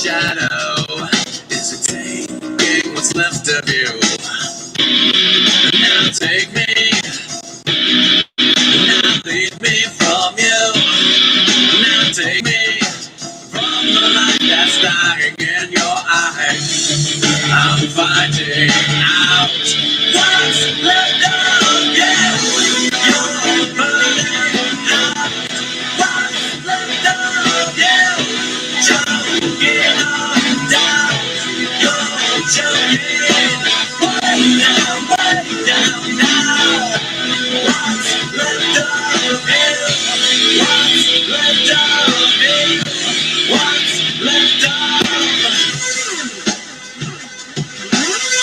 shadow. Is it taking what's left of you? Now take me. Now lead me from you. Now take me from the light that's dying in your eyes. I'm finding out what's left of you. You're burning out what's left of you. Choking on down. You're choking way down now. What's left of you? What's left of me? What's left of?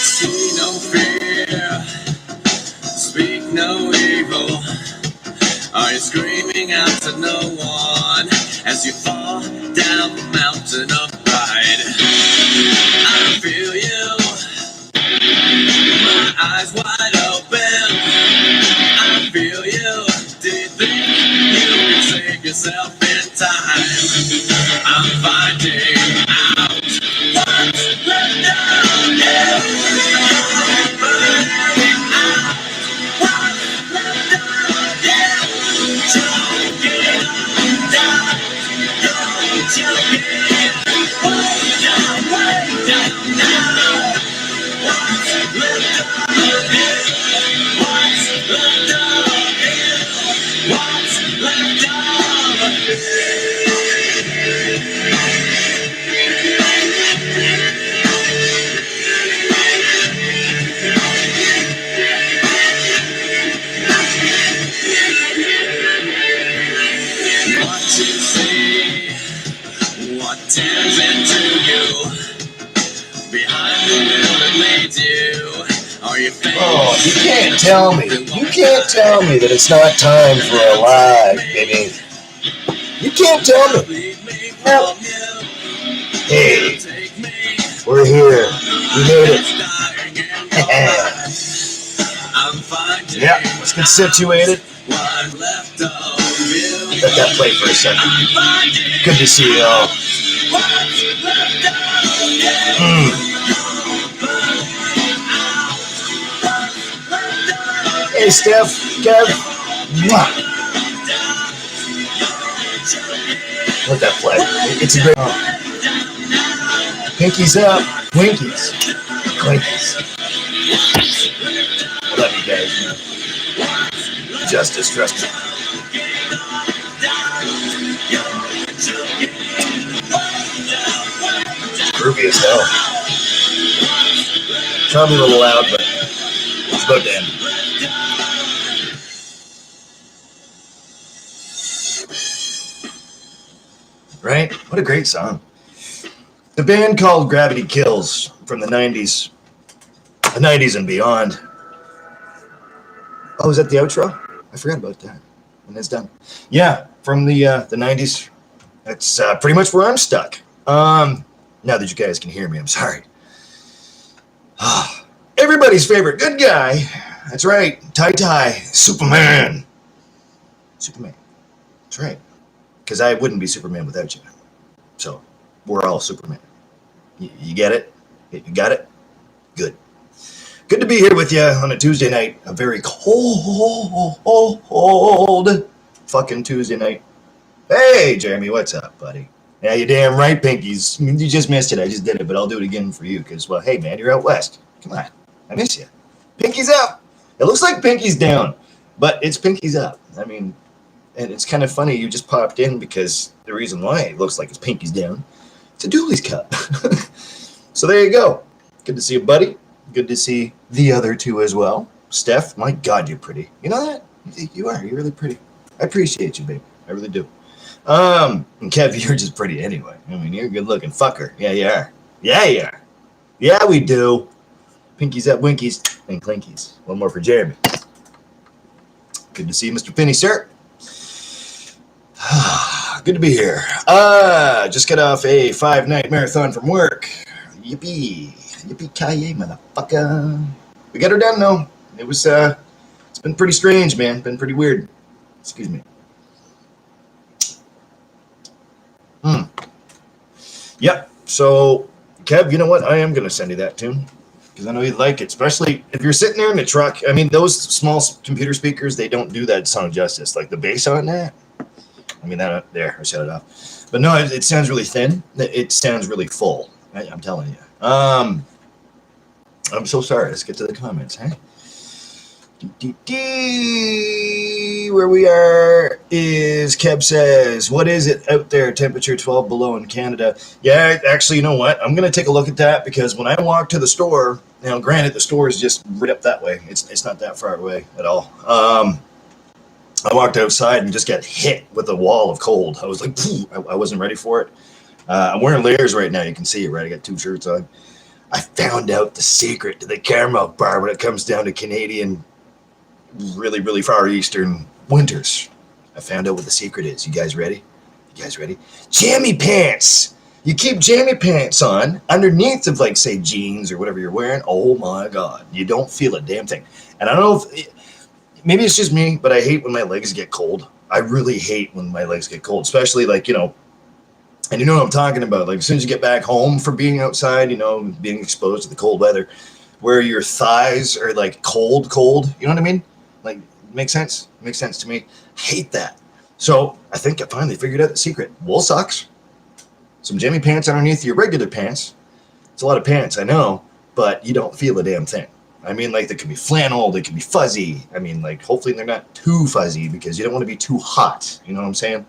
See no fear, speak no evil. Are you screaming out to no one as you fall down the mountain of pride? I feel you, my eyes wide open. I feel you. Do you think you can save yourself in time? I'm finding out what's left of you. You're burning out what's left of you. Choking on down. You're choking way down now. What's left of you? What's left of you? What's left of you? What you see, what turns into you, behind the wheel that leads you, are you facing? Oh, you can't tell me. You can't tell me that it's not time for a live, baby. You can't tell me. No. Hey, we're here. We made it. Yeah, let's get situated. Let that play for a second. Good to see you all. Hey, Steph, Kev. Mwah. Let that play. It's a great song. Pinkies up. Winkies. Clinkies. I love you guys, man. Justice, trust me. Groovy as hell. Probably a little loud, but it's about to end. Right? What a great song. The band called Gravity Kills from the 90s. The 90s and beyond. Oh, is that the outro? I forgot about that. And it's done. Yeah, from the 90s. That's pretty much where I'm stuck. Now that you guys can hear me, I'm sorry. Everybody's favorite good guy. That's right. Superman. Superman. That's right. Because I wouldn't be Superman without you. So, we're all Superman. You get it? You got it? Good. Good to be here with you on a Tuesday night. A very cold fucking Tuesday night. Hey, Jeremy, what's up, buddy? Yeah, you're damn right, Pinkies. You just missed it. I just did it, but I'll do it again for you because, well, hey, man, you're out west. Come on. I miss you. Pinky's up. It looks like Pinky's down, but it's Pinky's up. I mean, and it's kind of funny you just popped in because the reason why it looks like it's Pinky's down, it's a Dooley's cup. So there you go. Good to see you, buddy. Good to see the other two as well. Steph, my God, you're pretty. You know that? You are. You're really pretty. I appreciate you, babe. I really do. And Kev, you're just pretty anyway. I mean, you're a good-looking fucker. Yeah, you are. Yeah, you are. Yeah, we do. Pinkies up, winkies, and clinkies. One more for Jeremy. Good to see you, Mr. Penny, sir. Good to be here. Just got off a 5-night marathon from work. Yippee. Yippee-ki-yay, motherfucker. We got her done, though. It was, it's been pretty strange, man. Been pretty weird. Excuse me. Yep. So, Kev, you know what? I am going to send you that tune because I know you'd like it, especially if you're sitting there in the truck. I mean, those small computer speakers, they don't do that sound justice. Like the bass on that, I mean, that there, I shut it off. But no, it sounds really thin. It sounds really full. I'm telling you. I'm so sorry. Let's get to the comments, huh? Where we are is Keb says, what is it out there? Temperature 12 below in Canada. Yeah, actually, you know what? I'm going to take a look at that because when I walk to the store, now granted, the store is just right up that way. It's not that far away at all. I walked outside and just got hit with a wall of cold. I was like, I wasn't ready for it. I'm wearing layers right now. You can see it, right? I got 2 shirts on. I found out the secret to the caramel bar when it comes down to Canadian, really, really far eastern winters. I found out what the secret is. You guys ready? You guys ready? Jammy pants. You keep jammy pants on underneath of, like, say, jeans or whatever you're wearing. Oh my God, you don't feel a damn thing. And I don't know if maybe it's just me, but I hate when my legs get cold. I really hate when my legs get cold, especially like, and you know what I'm talking about. Like as soon as you get back home from being outside, being exposed to the cold weather, where your thighs are like cold, you know what I mean? Like, makes sense? Makes sense to me. Hate that. So I think I finally figured out the secret. Wool socks, some jammy pants underneath your regular pants. It's a lot of pants, I know, but you don't feel a damn thing. I mean, like, they could be flannel, they could be fuzzy. I mean, like, hopefully they're not too fuzzy because you don't want to be too hot. You know what I'm saying?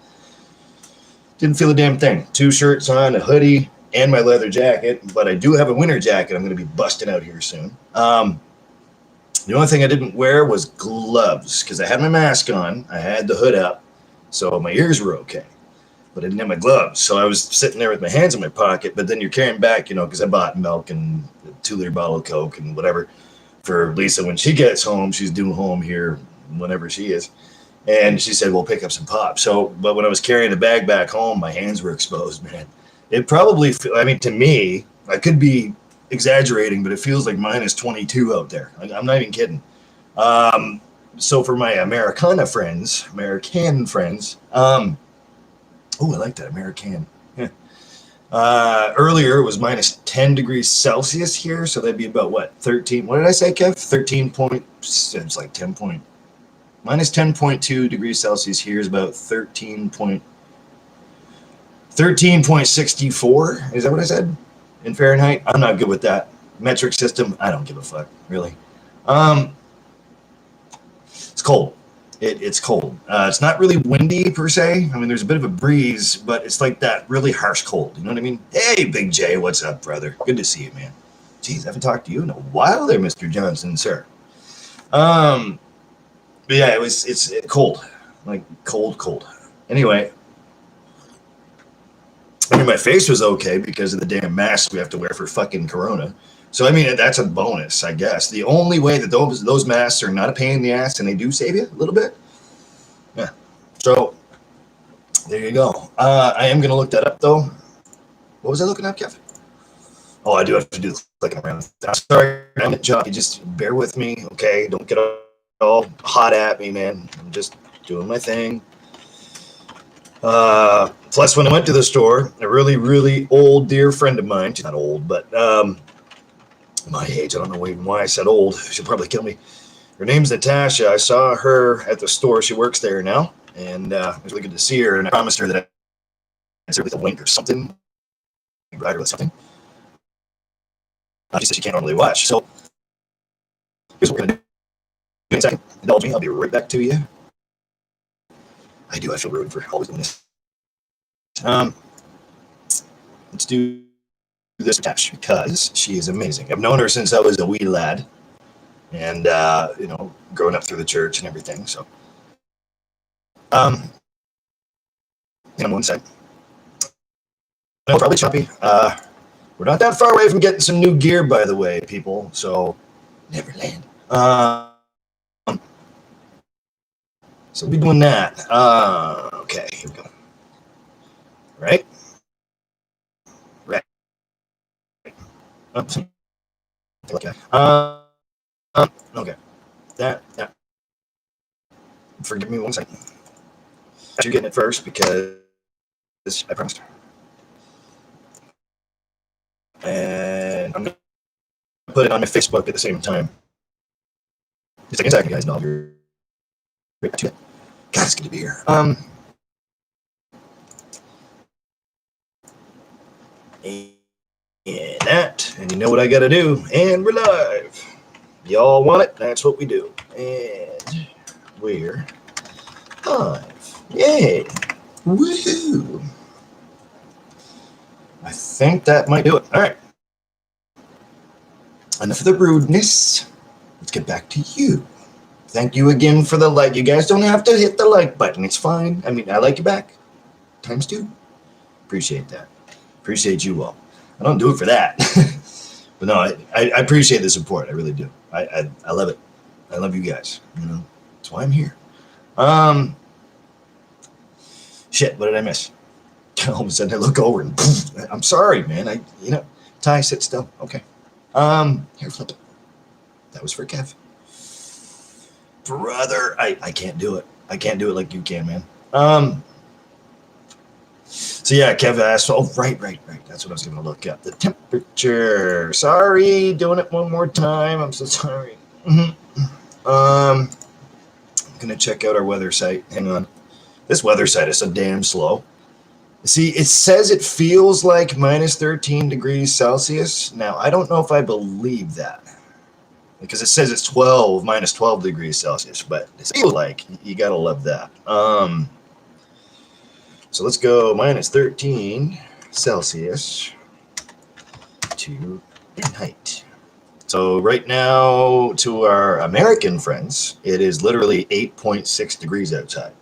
Didn't feel a damn thing. 2 shirts on, a hoodie, and my leather jacket, but I do have a winter jacket I'm going to be busting out here soon. The only thing I didn't wear was gloves because I had my mask on, I had the hood up, so my ears were okay. But I didn't have my gloves, so I was sitting there with my hands in my pocket. But then you're carrying back, because I bought milk and a 2-liter bottle of Coke and whatever for Lisa when she gets home. She's due home here whenever she is. And she said, we'll pick up some pop. So, but when I was carrying the bag back home, my hands were exposed, man. It probably, I mean, to me, I could be exaggerating, but it feels like minus 22 out there. I'm not even kidding. So for my American friends, oh, I like that, American. Yeah. Earlier it was minus 10 degrees Celsius here, so that'd be about what, 13? What did I say, Kev? 13 point. It's like 10 point. Minus 10.2 degrees Celsius here is about 13.64. Is that what I said? In Fahrenheit? I'm not good with that. Metric system, I don't give a fuck, really. It's cold. It's cold. It's not really windy per se. I mean, there's a bit of a breeze, but it's like that really harsh cold. You know what I mean? Hey, Big J, what's up, brother? Good to see you, man. Jeez, I haven't talked to you in a while there, Mr. Johnson, sir. But yeah, it's cold, like cold. Anyway, I mean, my face was okay because of the damn mask we have to wear for fucking Corona. So I mean, that's a bonus, I guess. The only way that those masks are not a pain in the ass and they do save you a little bit. Yeah. So there you go. I am gonna look that up though. What was I looking up, Kev? Oh, I do have to do the clicking around. I'm sorry, I'm a job. You just bear with me, okay? Don't get all hot at me, man. I'm just doing my thing. Plus, when I went to the store, a really, really old dear friend of mine, she's not old, but my age, I don't know even why I said old. She'll probably kill me. Her name's Natasha. I saw her at the store. She works there now, and it was really good to see her. And I promised her that I'd answer with a link or something, write her with something. She said she can't normally watch. So here's what we're gonna do in a second. Indulge me. I'll be right back to you. I feel rude for always doing this. Let's do this Natasha because she is amazing. I've known her since I was a wee lad, and growing up through the church and everything. So, one sec. No, probably choppy. We're not that far away from getting some new gear, by the way, people. So, Neverland. So we'll be doing that. Okay, here we go. Right. Oops. Okay. Okay. That. Forgive me 1 second. You're getting it first because I promised. And I'm going to put it on my Facebook at the same time. Just a second, guys. No, you're right back to it. God, it's good to be here. And that, and you know what I got to do. And we're live. Y'all want it? That's what we do. And we're live. Yay. Woohoo. I think that might do it. All right. Enough of the rudeness. Let's get back to you. Thank you again for the like. You guys don't have to hit the like button. It's fine. I mean, I like you back. Times two. Appreciate that. Appreciate you all. I don't do it for that. But no, I appreciate the support. I really do. I love it. I love you guys. You know, that's why I'm here. Shit, what did I miss? All of a sudden I look over and poof, I'm sorry, man. Ty, sit still. Okay. Here, flip it. That was for Kev. Brother, I can't do it. I can't do it like you can, man. So yeah, Kev asked, oh, right. That's what I was going to look up. The temperature. Sorry, doing it one more time. I'm so sorry. I'm going to check out our weather site. Hang on. This weather site is so damn slow. See, it says it feels like minus 13 degrees Celsius. Now, I don't know if I believe that. Because it says it's minus 12 degrees Celsius. But it feels like you got to love that. So let's go minus 13 Celsius to Fahrenheit. So right now, to our American friends, it is literally 8.6 degrees outside,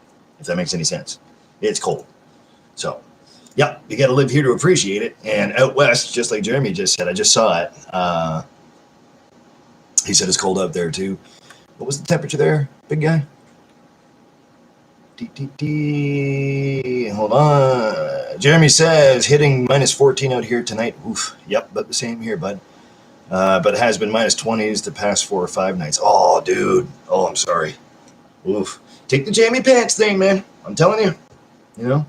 if that makes any sense. It's cold. So, yeah, you got to live here to appreciate it. And out west, just like Jeremy just said, I just saw it. He said it's cold out there too. What was the temperature there, big guy? Hold on. Jeremy says hitting minus 14 out here tonight. Oof. Yep, but the same here, bud. But it has been minus 20s the past 4 or 5 nights. Oh, dude. Oh, I'm sorry. Oof. Take the jammy pants thing, man. I'm telling you. You know,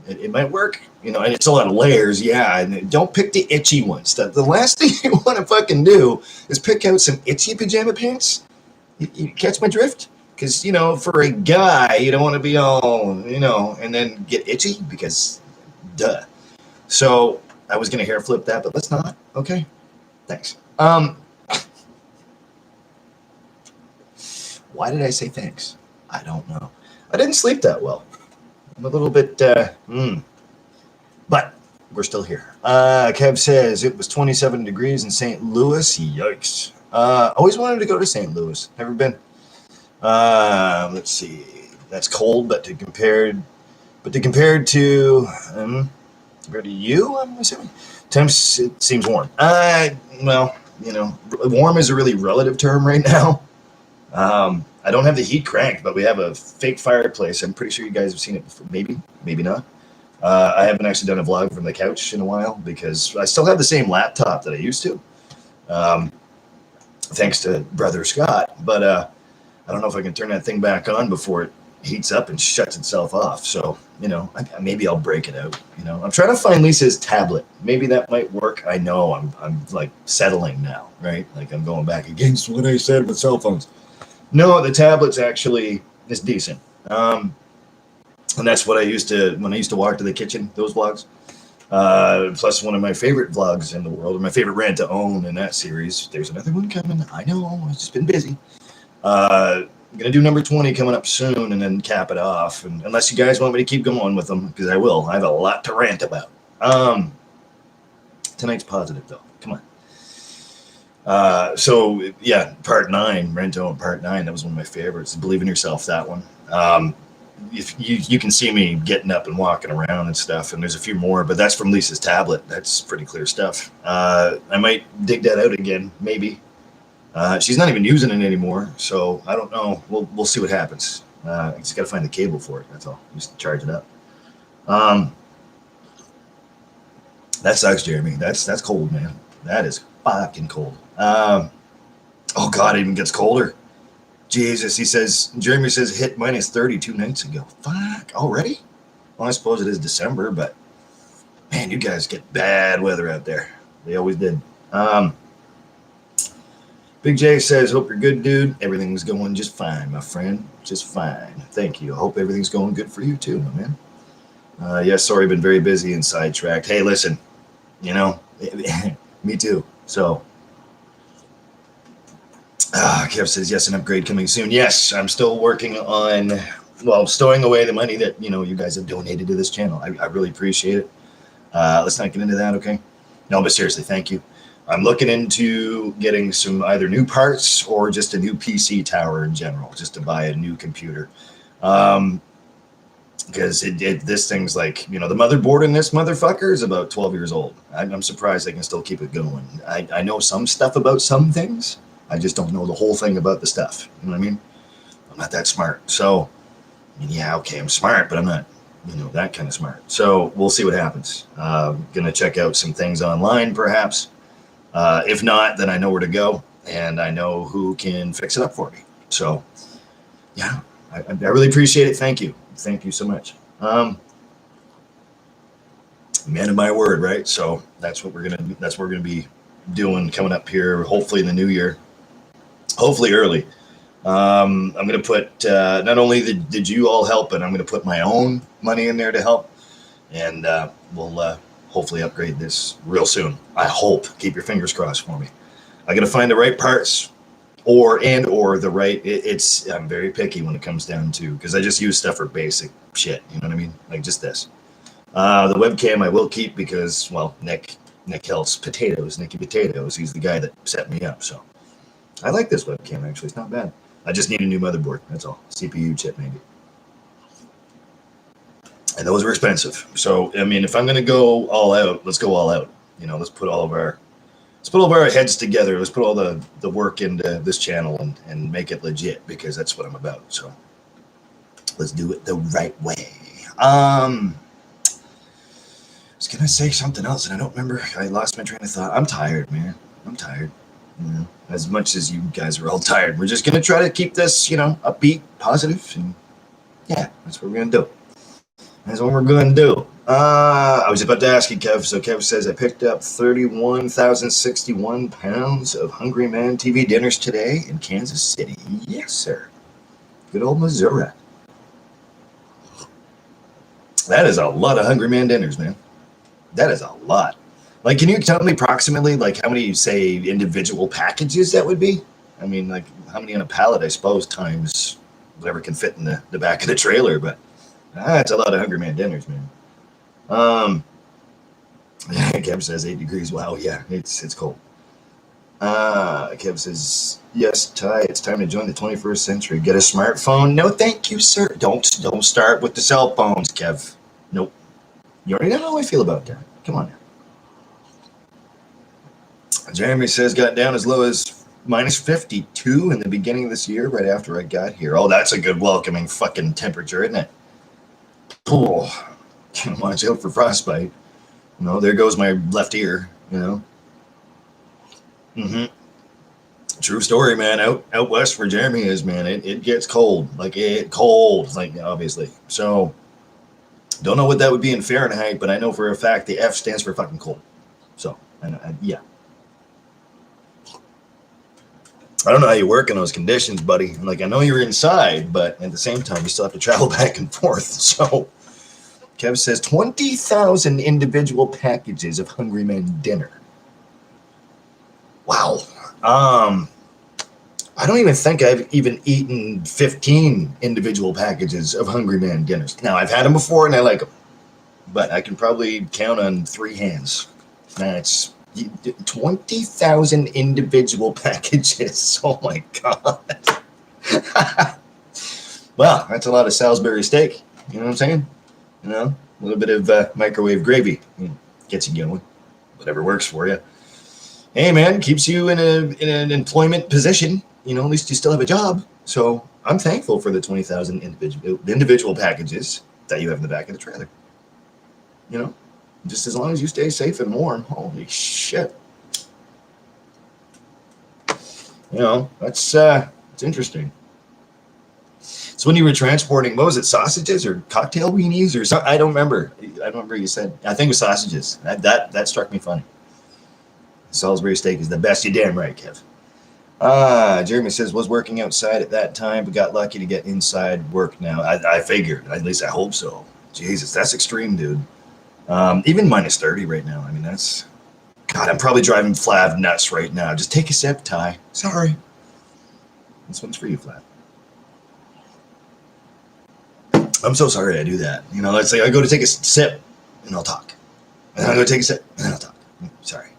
it might work. You know, and it's a lot of layers, yeah. And don't pick the itchy ones. The last thing you want to fucking do is pick out some itchy pajama pants. You catch my drift? Because, you know, for a guy, you don't want to be all, you know, and then get itchy because, duh. So I was going to hair flip that, but let's not. Okay. Thanks. Why did I say thanks? I don't know. I didn't sleep that well. I'm a little bit, but we're still here. Kev says it was 27 degrees in St. Louis. Yikes. Always wanted to go to St. Louis. Never been. Let's see. That's cold, but compared to you, I'm assuming. Temps, it seems warm. Well, you know, warm is a really relative term right now. I don't have the heat cranked, but we have a fake fireplace. I'm pretty sure you guys have seen it before. Maybe not. I haven't actually done a vlog from the couch in a while because I still have the same laptop that I used to. Thanks to Brother Scott, but I don't know if I can turn that thing back on before it heats up and shuts itself off. So, you know, maybe I'll break it out. You know, I'm trying to find Lisa's tablet. Maybe that might work. I know I'm like settling now, right? Like I'm going back against what I said with cell phones. No, the tablet's actually is decent. And that's what I used to when I used to walk to the kitchen. Those vlogs. Plus one of my favorite vlogs in the world, or my favorite rant to own in that series. There's another one coming. I know, I've just been busy. I'm going to do number 20 coming up soon and then cap it off. And unless you guys want me to keep going with them, because I will. I have a lot to rant about. Tonight's positive, though. Come on. So, yeah, part 9, rent to own part 9. That was one of my favorites. Believe in yourself, that one. If you can see me getting up and walking around and stuff, and there's a few more, but that's from Lisa's tablet. That's pretty clear stuff. I might dig that out again, maybe. She's not even using it anymore, so I don't know. We'll see what happens. I just got to find the cable for it. That's all. Just charge it up. That sucks, Jeremy. That's cold, man. That is fucking cold. Oh God, it even gets colder. Jesus, Jeremy says hit minus 32 nights ago. Fuck, already? Well, I suppose it is December, but man, you guys get bad weather out there. They always did. Big J says, hope you're good, dude. Everything's going just fine, my friend. Just fine. Thank you. I hope everything's going good for you, too, my man. Yes, sorry, been very busy and sidetracked. Hey, listen, you know, me too. So, Kev says, yes, an upgrade coming soon. Yes, I'm still working on, well, stowing away the money that, you know, you guys have donated to this channel. I really appreciate it. Let's not get into that, okay? No, but seriously, thank you. I'm looking into getting some either new parts or just a new PC tower in general, just to buy a new computer. Because this thing's like, you know, the motherboard in this motherfucker is about 12 years old. I'm surprised they can still keep it going. I know some stuff about some things. I just don't know the whole thing about the stuff. You know what I mean? I'm not that smart. So, I mean, yeah, okay, I'm smart, but I'm not, you know, that kind of smart. So we'll see what happens. Gonna check out some things online, perhaps. If not, then I know where to go, and I know who can fix it up for me. So, yeah, I really appreciate it. Thank you. Thank you so much. Man of my word, right? So that's what we're gonna be doing coming up here. Hopefully in the new year. Hopefully early. I'm gonna put not only did you all help, but I'm gonna put my own money in there to help, and we'll hopefully upgrade this real soon. I hope. Keep your fingers crossed for me. I gotta find the right parts, or the right. I'm very picky when it comes down to, because I just use stuff for basic shit. You know what I mean? Like just this. The webcam I will keep because, well, Nick helps Nicky Potatoes. He's the guy that set me up. So I like this webcam actually. It's not bad. I just need a new motherboard. That's all. CPU chip maybe. And those were expensive. So, I mean, if I'm going to go all out, let's go all out. You know, let's put all of our heads together. Let's put all the work into this channel and make it legit, because that's what I'm about. So let's do it the right way. I was going to say something else and I don't remember. I lost my train of thought. I'm tired, man. I'm tired. You know, as much as you guys are all tired, we're just going to try to keep this, you know, upbeat, positive, and yeah, that's what we're going to do. That's what we're going to do. I was about to ask you, Kev. So Kev says, I picked up 31,061 pounds of Hungry Man TV dinners today in Kansas City. Yes, sir. Good old Missouri. That is a lot of Hungry Man dinners, man. That is a lot. Like, can you tell me approximately, like, how many, say, individual packages that would be? I mean, like, how many on a pallet, I suppose, times whatever can fit in the back of the trailer, but that's a lot of Hungry Man dinners, man. Kev says 8 degrees. Wow, yeah, it's cold. Kev says, yes, Ty, it's time to join the 21st century. Get a smartphone? No, thank you, sir. Don't start with the cell phones, Kev. Nope. You already know how I feel about that. Come on now. Jeremy says, got down as low as minus 52 in the beginning of this year, right after I got here. Oh, that's a good welcoming fucking temperature, isn't it? Oh, watch out for frostbite. You know, there goes my left ear, you know. True story, man. Out west where Jeremy is, man, it gets cold. Like, obviously. So, don't know what that would be in Fahrenheit, but I know for a fact the F stands for fucking cold. So, yeah. I don't know how you work in those conditions, buddy. Like, I know you're inside, but at the same time, you still have to travel back and forth. So, Kev says 20,000 individual packages of Hungry Man dinner. Wow. I don't even think I've even eaten 15 individual packages of Hungry Man dinners. Now, I've had them before and I like them, but I can probably count on 3 hands. That's 20,000 individual packages. Oh my God. Wow, that's a lot of Salisbury steak. You know what I'm saying? You know, a little bit of microwave gravy. Gets you going. Whatever works for you. Hey, man, keeps you in an employment position. You know, at least you still have a job. So I'm thankful for the 20,000 individual packages that you have in the back of the trailer. You know? Just as long as you stay safe and warm. Holy shit. You know, it's interesting. So when you were transporting, what was it, sausages or cocktail weenies or something? I don't remember. You said, I think it was sausages. That struck me funny. Salisbury steak is the best. You damn right, Kev. Jeremy says, was working outside at that time, but got lucky to get inside work now. I figured. At least I hope so. Jesus, that's extreme, dude. Even minus 30 right now. I mean, that's... God, I'm probably driving Flav nuts right now. Just take a sip, Ty. Sorry. This one's for you, Flav. I'm so sorry I do that. You know, let's say I go to take a sip, and I'll talk. And I go take a sip, and then I'll talk. Sorry.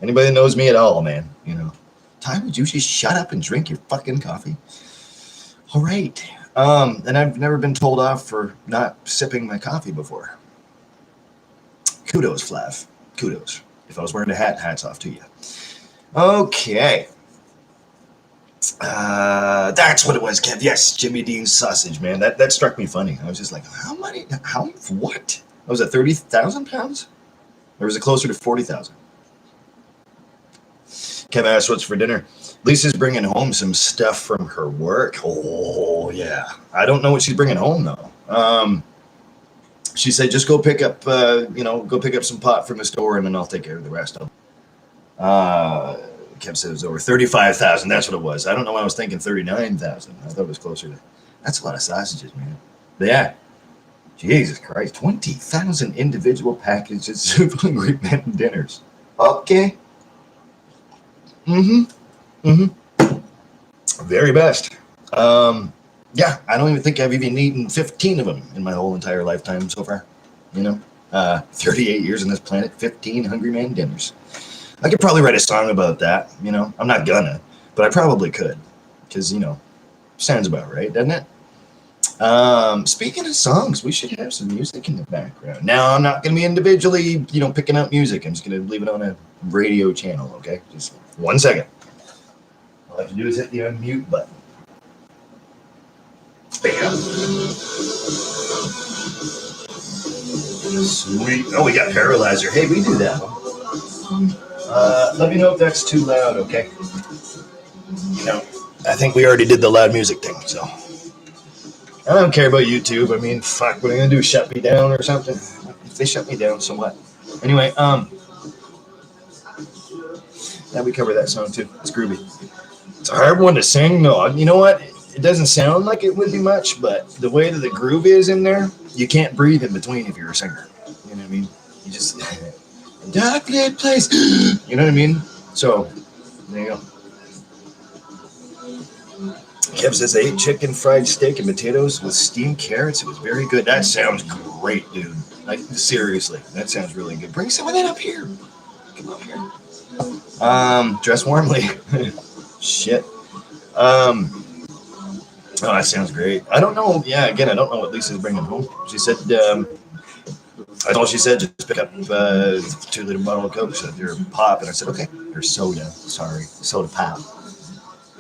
Anybody that knows me at all, man, you know. Ty, would you just shut up and drink your fucking coffee? All right. And I've never been told off for not sipping my coffee before. Kudos, Flav. Kudos. If I was wearing a hat, hats off to you. Okay. That's what it was, Kev. Yes, Jimmy Dean's sausage, man. That struck me funny. I was just like, what? I was at 30,000 pounds? Or was it closer to 40,000? Kev asked what's for dinner. Lisa's bringing home some stuff from her work. Oh, yeah. I don't know what she's bringing home, though. She said, just go pick up, go pick up some pot from the store, and then I'll take care of the rest of them. Kev said it was over 35,000. That's what it was. I don't know why I was thinking 39,000. I thought it was closer to... That's a lot of sausages, man. But yeah. Jesus Christ. 20,000 individual packages of Hungry Men dinners. Okay. Very best. Yeah, I don't even think I've even eaten 15 of them in my whole entire lifetime so far. You know, 38 years on this planet, 15 Hungry Man dinners. I could probably write a song about that, you know. I'm not gonna, but I probably could. Because, you know, sounds about right, doesn't it? Speaking of songs, we should have some music in the background. Now, I'm not going to be individually, picking up music. I'm just going to leave it on a radio channel, okay? Just 1 second. All I have to do is hit the unmute button. Bam. Sweet. Oh, we got Paralyzer. Hey, we do that one. Let me know if that's too loud, okay? I think we already did the loud music thing, so... I don't care about YouTube. I mean, fuck, what are they going to do, shut me down or something? If they shut me down, so what? Anyway, yeah, we cover that song too. It's groovy. It's a hard one to sing, though. You know what? It doesn't sound like it would be much, but the way that the groove is in there, you can't breathe in between if you're a singer. You know what I mean? You just... dark lit place. You know what I mean? So, there you go. Kev says they ate chicken, fried steak, and potatoes with steamed carrots. It was very good. That sounds great, dude. Like, seriously, that sounds really good. Bring some of that up here. Come up here. Dress warmly. Shit. Oh, that sounds great. I don't know. Yeah, again, I don't know what Lisa's bringing home. She said, that's all she said. Just pick up 2-liter bottle of Coke. So you're pop. And I said, okay. Or soda. Sorry. Soda pop.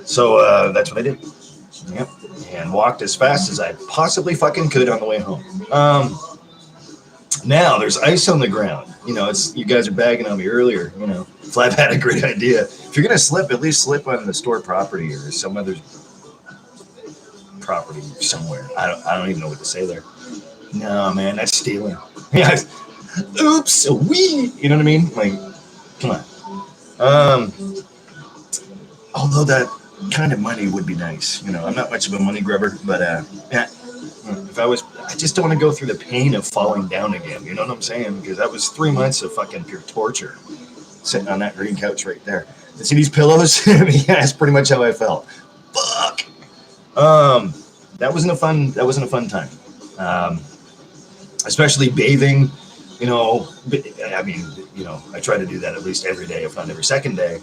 So that's what I did. Yep. And walked as fast as I possibly fucking could on the way home. Now there's ice on the ground. You guys are bagging on me earlier. Flav had a great idea. If you're gonna slip, at least slip on the store property or some other property somewhere. I don't even know what to say there. No, man, that's stealing. Yeah. Oops, wee. You know what I mean? Like, come on. Although that kind of money would be nice. I'm not much of a money grubber, but yeah. I just don't want to go through the pain of falling down again. You know what I'm saying? Because that was 3 months of fucking pure torture, sitting on that green couch right there. And see these pillows? Yeah, that's pretty much how I felt. Fuck. That wasn't a fun time. Especially bathing. I mean, I try to do that at least every day, if not every second day.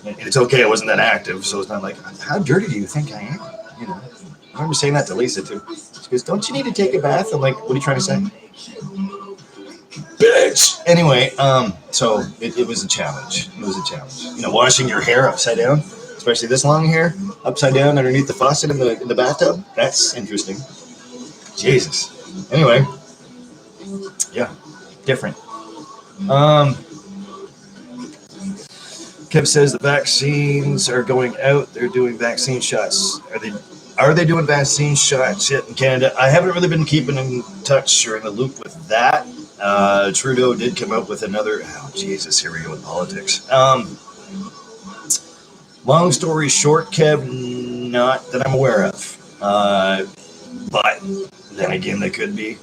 And it's okay, I wasn't that active, so it's not like, how dirty do you think I am? I remember saying that to Lisa, too. She goes, don't you need to take a bath? I'm like, what are you trying to say? Bitch! Anyway, so it was a challenge. It was a challenge. Washing your hair upside down, especially this long hair, upside down underneath the faucet in the bathtub. That's interesting. Jesus. Anyway. Yeah. Different. Kev says the vaccines are going out. They're doing vaccine shots. Are they doing vaccine shots yet in Canada? I haven't really been keeping in touch or in the loop with that. Trudeau did come up with another. Oh, Jesus, here we go with politics. Long story short, Kev, not that I'm aware of. But then again, they could be.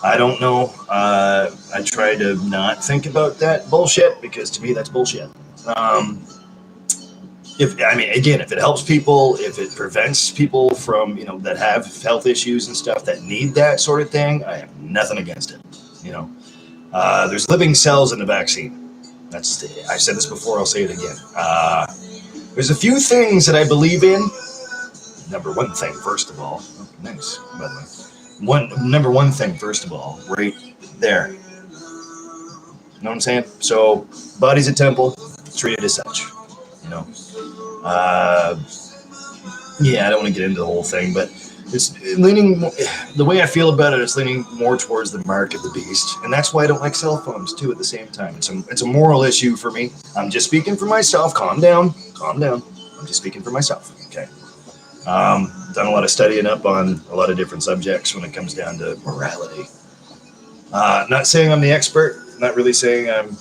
I don't know. I try to not think about that bullshit because to me, that's bullshit. If it helps people, if it prevents people from, that have health issues and stuff that need that sort of thing, I have nothing against it. There's living cells in the vaccine. I've said this before. I'll say it again. There's a few things that I believe in. Number one thing, first of all. Oh, nice, by the way. Number one thing, first of all, right there. You know what I'm saying? So, body's a temple, treat it as such. Yeah, I don't want to get into the whole thing, but it's leaning. The way I feel about it, it's leaning more towards the mark of the beast, and that's why I don't like cell phones too. At the same time, it's a moral issue for me. I'm just speaking for myself. Calm down. I'm just speaking for myself. Okay. Done a lot of studying up on a lot of different subjects when it comes down to morality. Not saying I'm the expert. Not really saying I'm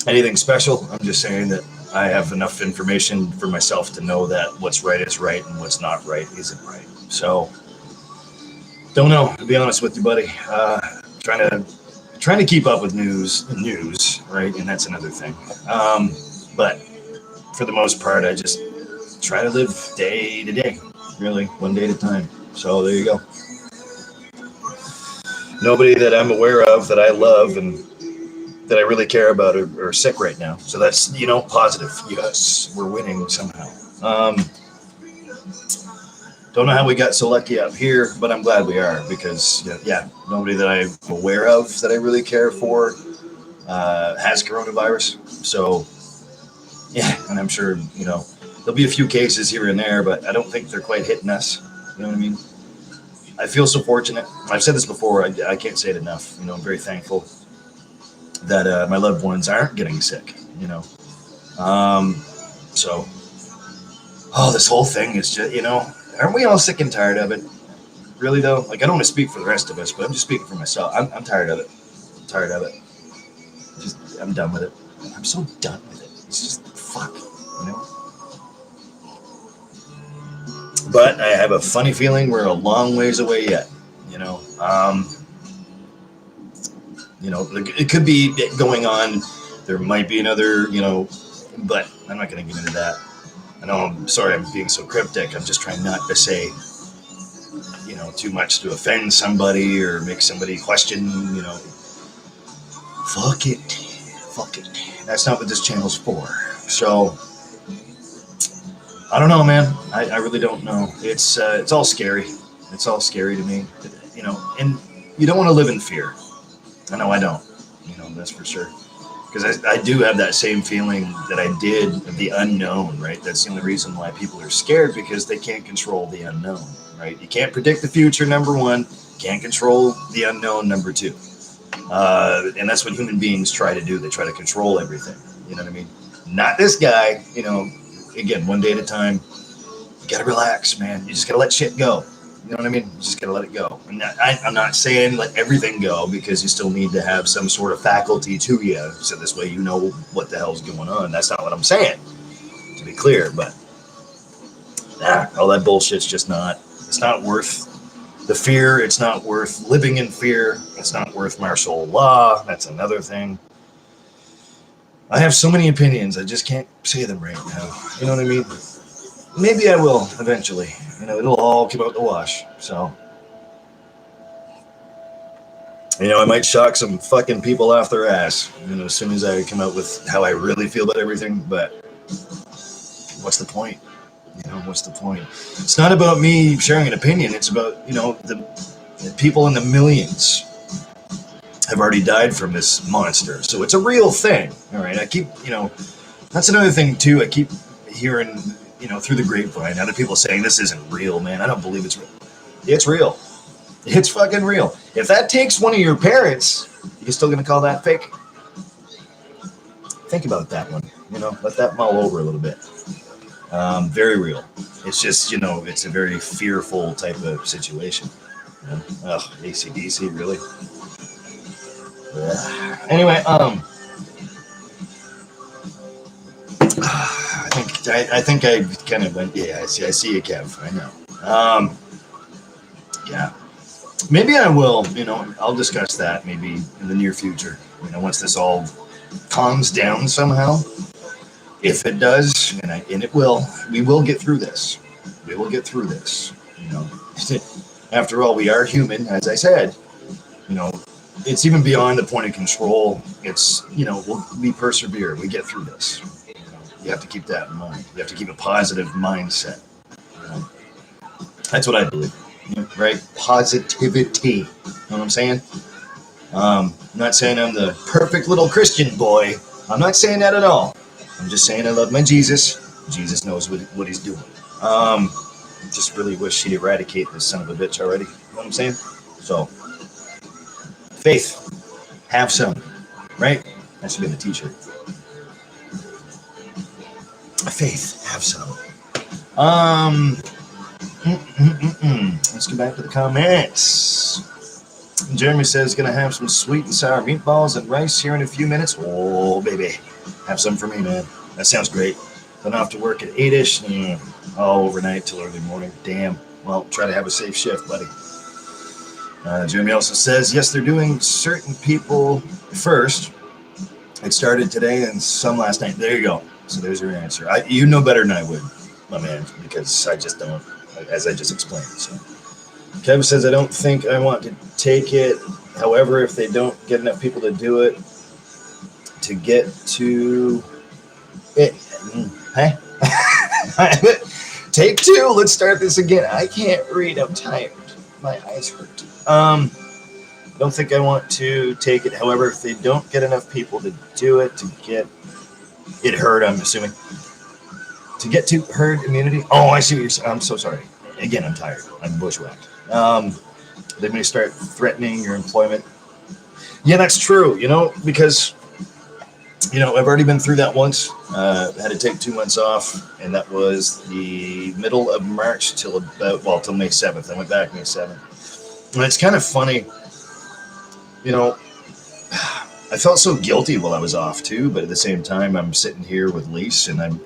anything special. I'm just saying that I have enough information for myself to know that what's right is right and what's not right isn't right. So, don't know, to be honest with you, buddy. Trying to keep up with news, right? And that's another thing. But for the most part, I just try to live day to day, really, one day at a time. So there you go. Nobody that I'm aware of that I love and that I really care about are sick right now. So that's, positive. Yes, we're winning somehow. Don't know how we got so lucky up here, but I'm glad we are because, nobody that I'm aware of that I really care for has coronavirus. So, yeah, and I'm sure, there'll be a few cases here and there, but I don't think they're quite hitting us. You know what I mean? I feel so fortunate. I've said this before. I can't say it enough. I'm very thankful that my loved ones aren't getting sick, So, this whole thing is just, aren't we all sick and tired of it? Really, though? Like, I don't want to speak for the rest of us, but I'm just speaking for myself. I'm tired of it. I'm tired of it. I'm done with it. I'm so done with it. It's just, fuck, But I have a funny feeling we're a long ways away yet, It could be going on. There might be another, but I'm not going to get into that. I know, I'm sorry I'm being so cryptic. I'm just trying not to say, too much to offend somebody or make somebody question, Fuck it. That's not what this channel's for. So, I don't know, man. I really don't know. It's all scary. It's all scary to me, and you don't want to live in fear. I know I don't, that's for sure. Because I do have that same feeling that I did of the unknown, right? That's the only reason why people are scared, because they can't control the unknown, right? You can't predict the future, number one. Can't control the unknown, number two. And that's what human beings try to do. They try to control everything. You know what I mean? Not this guy, again, one day at a time. You got to relax, man. You just got to let shit go. You know what I mean? You just got to let it go. And I'm not saying let everything go, because you still need to have some sort of faculty to you. So this way you know what the hell's going on. That's not what I'm saying, to be clear. But all that bullshit's just it's not worth the fear. It's not worth living in fear. It's not worth martial law. That's another thing. I have so many opinions. I just can't say them right now. You know what I mean? Maybe I will eventually. It'll all come out the wash. So, I might shock some fucking people off their ass, as soon as I come out with how I really feel about everything. But what's the point? What's the point? It's not about me sharing an opinion. It's about, the people in the millions have already died from this monster. So it's a real thing. All right. I keep, that's another thing too. I keep hearing, through the grapevine, other people saying this isn't real, man. I don't believe it's real. It's real. It's fucking real. If that takes one of your parents, you're still going to call that fake? Think about that one. Let that mull over a little bit. Very real. It's just, it's a very fearful type of situation. Ugh, AC/DC, really? Anyway, I think I kind of went. Yeah, I see you, Kev. I know. Yeah, maybe I will. I'll discuss that maybe in the near future. Once this all calms down somehow. If it does, and it will, we will get through this. We will get through this. After all, we are human, as I said. It's even beyond the point of control. It's we persevere. We get through this. You have to keep that in mind. You have to keep a positive mindset. That's what I believe. Right? Positivity. You know what I'm saying? I'm not saying I'm the perfect little Christian boy. I'm not saying that at all. I'm just saying I love my Jesus. Jesus knows what he's doing. Just really wish he'd eradicate this son of a bitch already. You know what I'm saying? So, faith. Have some. Right? That should be the t-shirt. Faith. Have some. Let's get back to the comments. Jeremy says going to have some sweet and sour meatballs and rice here in a few minutes. Oh, baby. Have some for me, man. That sounds great. Then off to work at 8-ish. Overnight till early morning. Damn. Well, try to have a safe shift, buddy. Jeremy also says, yes, they're doing certain people first. It started today and some last night. There you go. So there's your answer. You know better than I would, my man, because I just don't, as I just explained. So Kevin says, I don't think I want to take it. However, if they don't get enough people to do it, to get to it. Hey? Take two. Let's start this again. I can't read. I'm tired. My eyes hurt. Don't think I want to take it. However, if they don't get enough people to do it, to get it herd, I'm assuming. To get to herd immunity. Oh, I see what you're saying. I'm so sorry. Again, I'm tired. I'm bushwhacked. They may start threatening your employment. Yeah, that's true. Because I've already been through that once. Had to take 2 months off, and that was the middle of March till May 7th. I went back May 7th. And it's kind of funny, I felt so guilty while I was off too, but at the same time, I'm sitting here with Lise and I'm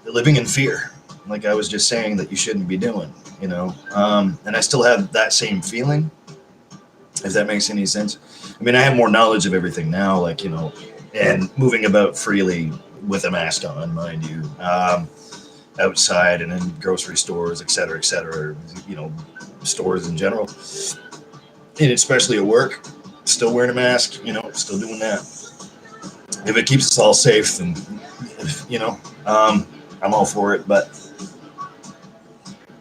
living in fear. Like I was just saying that you shouldn't be doing, and I still have that same feeling, if that makes any sense. I mean, I have more knowledge of everything now, and moving about freely with a mask on, mind you, outside and in grocery stores, et cetera, stores in general, and especially at work, still wearing a mask, still doing that. If it keeps us all safe, then, I'm all for it, but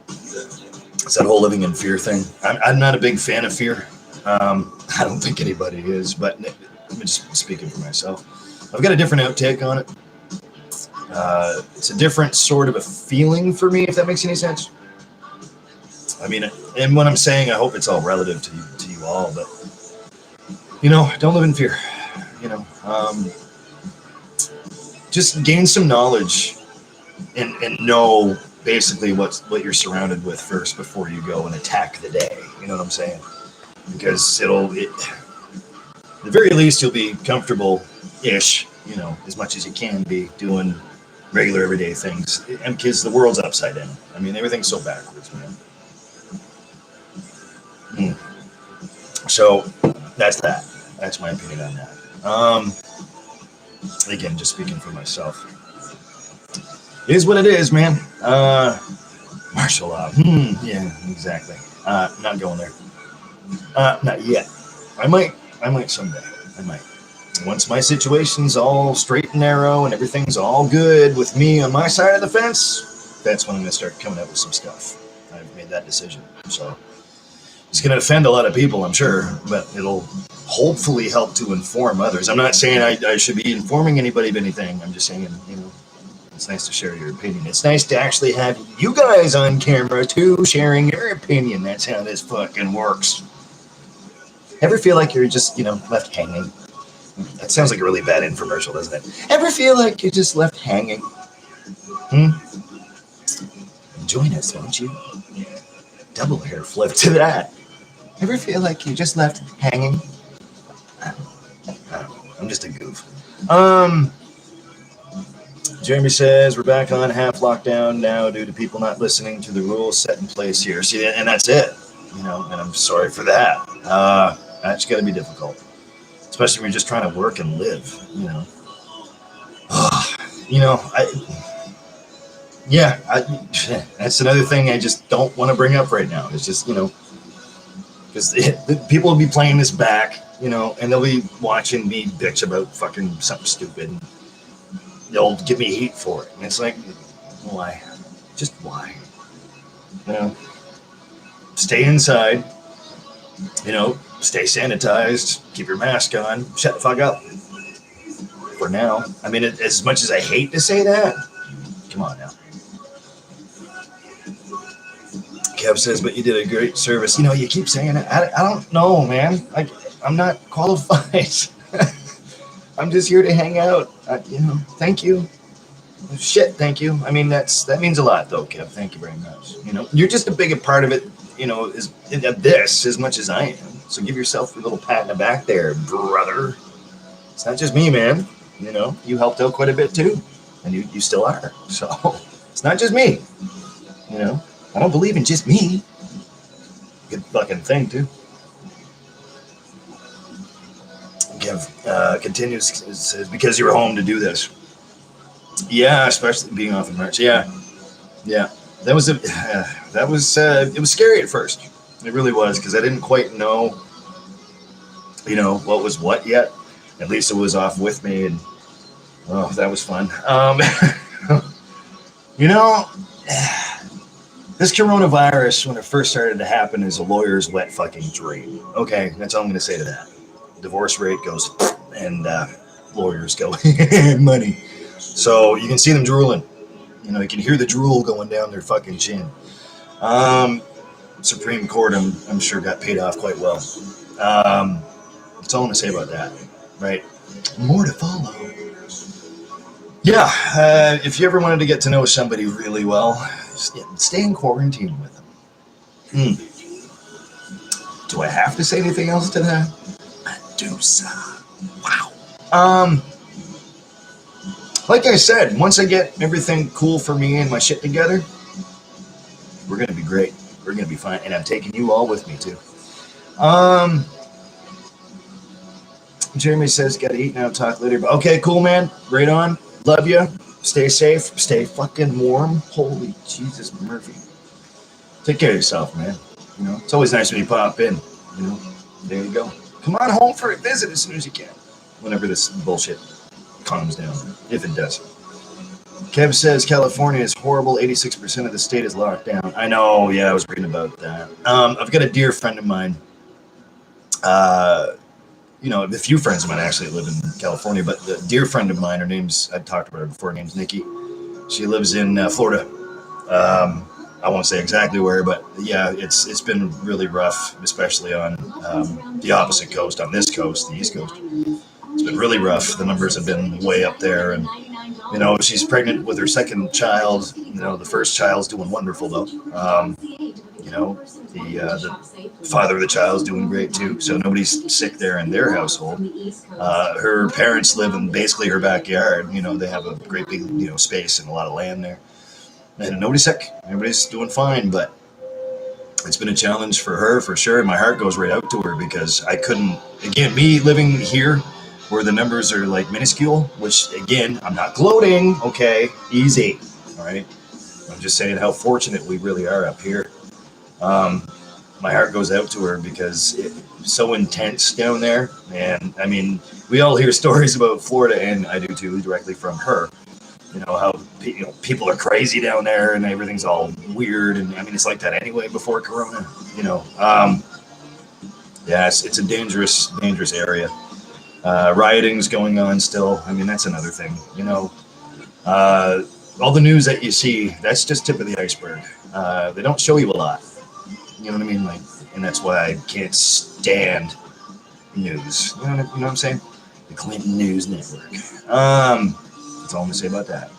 it's that whole living in fear thing. I'm not a big fan of fear. I don't think anybody is, but I'm just speaking for myself. I've got a different outtake on it. It's a different sort of a feeling for me, if that makes any sense. I mean, and when I'm saying, I hope it's all relative to you all, but, don't live in fear. Just gain some knowledge and know basically what you're surrounded with first before you go and attack the day. You know what I'm saying? Because at the very least, you'll be comfortable-ish, as much as you can be doing regular everyday things. And because the world's upside down. I mean, everything's so backwards, man. So that's that. That's my opinion on that. Again, just speaking for myself. It is what it is, man. Martial law. Yeah, exactly. Not going there. Not yet. I might someday. I might. Once my situation's all straight and narrow and everything's all good with me on my side of the fence, that's when I'm going to start coming up with some stuff. I've made that decision. So it's going to offend a lot of people, I'm sure, but it'll hopefully help to inform others. I'm not saying I should be informing anybody of anything. I'm just saying, it's nice to share your opinion. It's nice to actually have you guys on camera, too, sharing your opinion. That's how this fucking works. Ever feel like you're just, left hanging? That sounds like a really bad infomercial, doesn't it? Ever feel like you're just left hanging? Join us, won't you? Double hair flip to that. Ever feel like you're just left hanging? Jeremy says we're back on half lockdown now due to people not listening to the rules set in place here. See, and that's it. And I'm sorry for that. That's got to be difficult, especially when you're just trying to work and live. That's another thing I just don't want to bring up right now. It's just because people will be playing this back, and they'll be watching me bitch about fucking something stupid. And they'll give me heat for it, and it's like, why? Just why? Stay inside. Stay sanitized. Keep your mask on. Shut the fuck up. For now, I mean, as much as I hate to say that, come on now. Kev says, but you did a great service. You keep saying it. I don't know, man. I'm not qualified. I'm just here to hang out. Thank you. Shit, thank you. I mean, that means a lot, though, Kev. Thank you very much. You're just a bigger part of it, of this as much as I am. So give yourself a little pat in the back there, brother. It's not just me, man. You helped out quite a bit, too. And you still are. So it's not just me. I don't believe in just me. Good fucking thing, too. Kev continues, says, because you were home to do this. Yeah, especially being off in March. Yeah. It was scary at first. It really was, because I didn't quite know, what was what yet. At least it was off with me, and that was fun. This coronavirus, when it first started to happen, is a lawyer's wet fucking dream. Okay, that's all I'm going to say to that. Divorce rate goes, and lawyers go, money. So you can see them drooling. You can hear the drool going down their fucking chin. Supreme Court, I'm sure, got paid off quite well. That's all I'm going to say about that. Right? More to follow. Yeah, if you ever wanted to get to know somebody really well, stay in quarantine with them. Do I have to say anything else to that? I do, sir. Wow. Like I said, once I get everything cool for me and my shit together, we're going to be great. We're going to be fine. And I'm taking you all with me, too. Jeremy says, got to eat now, talk later. Okay, cool, man. Right on. Love you. Stay safe. Stay fucking warm. Holy Jesus, Murphy. Take care of yourself, man. It's always nice when you pop in. There you go. Come on home for a visit as soon as you can. Whenever this bullshit calms down, if it does. Kev says California is horrible. 86% of the state is locked down. I know. Yeah, I was reading about that. I've got a dear friend of mine. A few friends of mine actually live in California, but the dear friend of mine, I've talked about her before, her name's Nikki. She lives in Florida. I won't say exactly where, but yeah, it's been really rough, especially on the opposite coast, on this coast, the East Coast. It's been really rough. The numbers have been way up there, and she's pregnant with her second child. The first child's doing wonderful though. The father of the child is doing great too, so nobody's sick there in their household. Her parents live in basically her backyard. They have a great big space and a lot of land there, and nobody's sick. Everybody's doing fine, but it's been a challenge for her for sure, and my heart goes right out to her because I couldn't, again, me living here where the numbers are like minuscule, which again, I'm not gloating, okay, easy, all right? I'm just saying how fortunate we really are up here. My heart goes out to her because it's so intense down there. And I mean, we all hear stories about Florida, and I do too, directly from her. How people are crazy down there and everything's all weird. And I mean, it's like that anyway before Corona, Yeah, it's a dangerous area. Rioting's going on still. I mean, that's another thing, all the news that you see, that's just tip of the iceberg. They don't show you a lot. You know what I mean? And that's why I can't stand news. You know what I'm saying? The Clinton News Network. That's all I'm gonna say about that.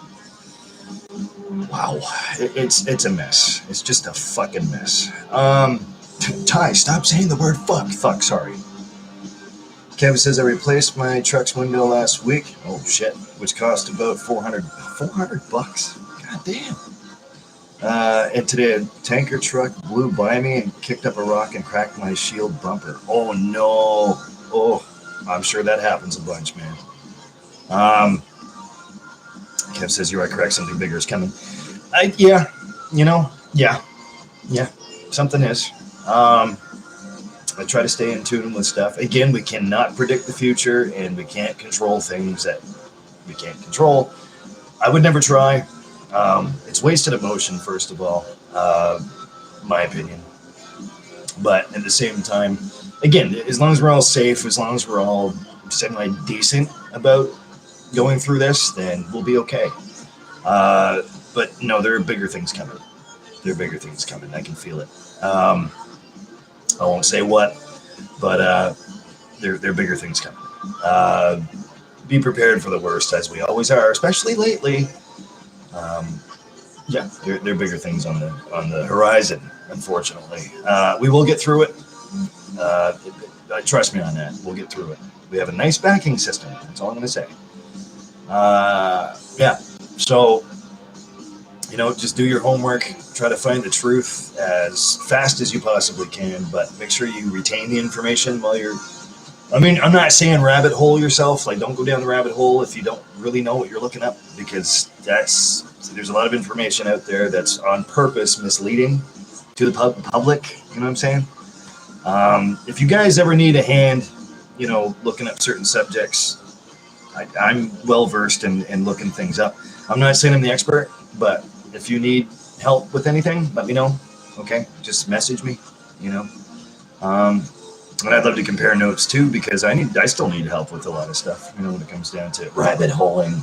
Wow, it's a mess. It's just a fucking mess. Ty, stop saying the word fuck. Fuck, sorry. Kevin says, I replaced my truck's window last week. Oh, shit. Which cost about $400 bucks. God damn. And today a tanker truck blew by me and kicked up a rock and cracked my shield bumper. Oh, no. Oh, I'm sure that happens a bunch, man. Kev says, you are correct. Something bigger is coming. Yeah, something is. I try to stay in tune with stuff. Again, we cannot predict the future, and we can't control things that we can't control. I would never try. It's wasted emotion, first of all, my opinion. But at the same time, again, as long as we're all safe, as long as we're all semi-decent about going through this, then we'll be okay. But no, there are bigger things coming. There are bigger things coming. I can feel it. I won't say what, but there are bigger things coming. Be prepared for the worst, as we always are, especially lately. Yeah, there are bigger things on the horizon. Unfortunately, we will get through it. Trust me on that. We'll get through it. We have a nice banking system. That's all I'm going to say. Yeah. So, just do your homework. Try to find the truth as fast as you possibly can, but make sure you retain the information while you're. I mean, I'm not saying rabbit hole yourself. Like, don't go down the rabbit hole if you don't really know what you're looking up, because there's a lot of information out there that's on purpose misleading to the public. You know what I'm saying? If you guys ever need a hand, looking up certain subjects, I'm well versed in looking things up. I'm not saying I'm the expert, but if you need help with anything, let me know. Okay, just message me. And I'd love to compare notes too, because I still need help with a lot of stuff. When it comes down to rabbit holing,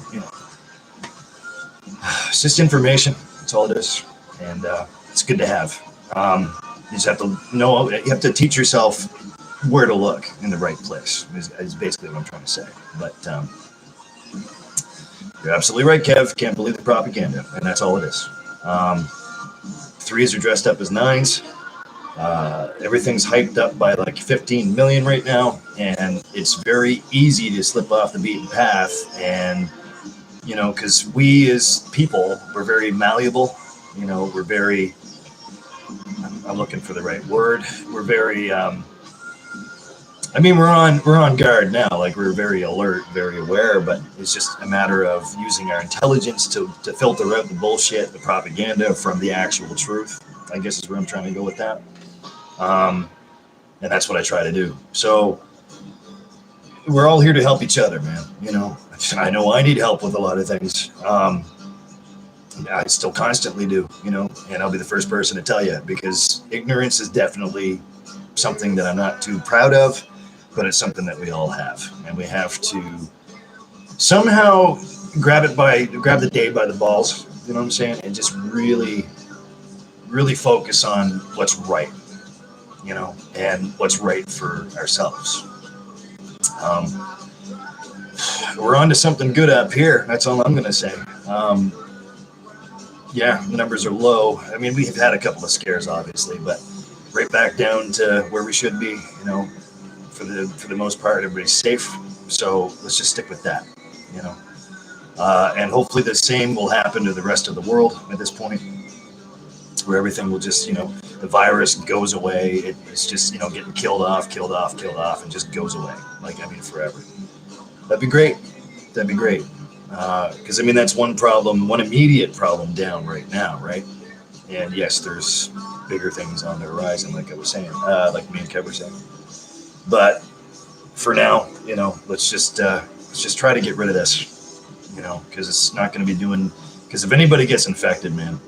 it's just information. That's all it is, and it's good to have. You just have to know. You have to teach yourself where to look in the right place. Is basically what I'm trying to say. But you're absolutely right, Kev. Can't believe the propaganda, and that's all it is. Threes are dressed up as nines. Everything's hyped up by like 15 million right now, and it's very easy to slip off the beaten path. And because we as people, we're very malleable. We're very. I'm looking for the right word. We're very. We're on guard now. Like, we're very alert, very aware, but it's just a matter of using our intelligence to filter out the bullshit, the propaganda from the actual truth. I guess is where I'm trying to go with that. And that's what I try to do. So we're all here to help each other, man. I know I need help with a lot of things. I still constantly do, and I'll be the first person to tell you, because ignorance is definitely something that I'm not too proud of, but it's something that we all have, and we have to somehow grab the day by the balls, you know what I'm saying, and just really, really focus on what's right, and what's right for ourselves. We're on to something good up here. That's all I'm going to say. Yeah, the numbers are low. We've had a couple of scares, obviously, but right back down to where we should be, for the most part, everybody's safe. So let's just stick with that, and hopefully the same will happen to the rest of the world at this point, where everything will just, the virus goes away. It's just, getting killed off, and just goes away. Forever. That'd be great. Because that's one immediate problem down right now, right? And yes, there's bigger things on the horizon, like I was saying, like me and Kev were saying. But for now, let's just try to get rid of this, because it's not going to be doing. Because if anybody gets infected, man,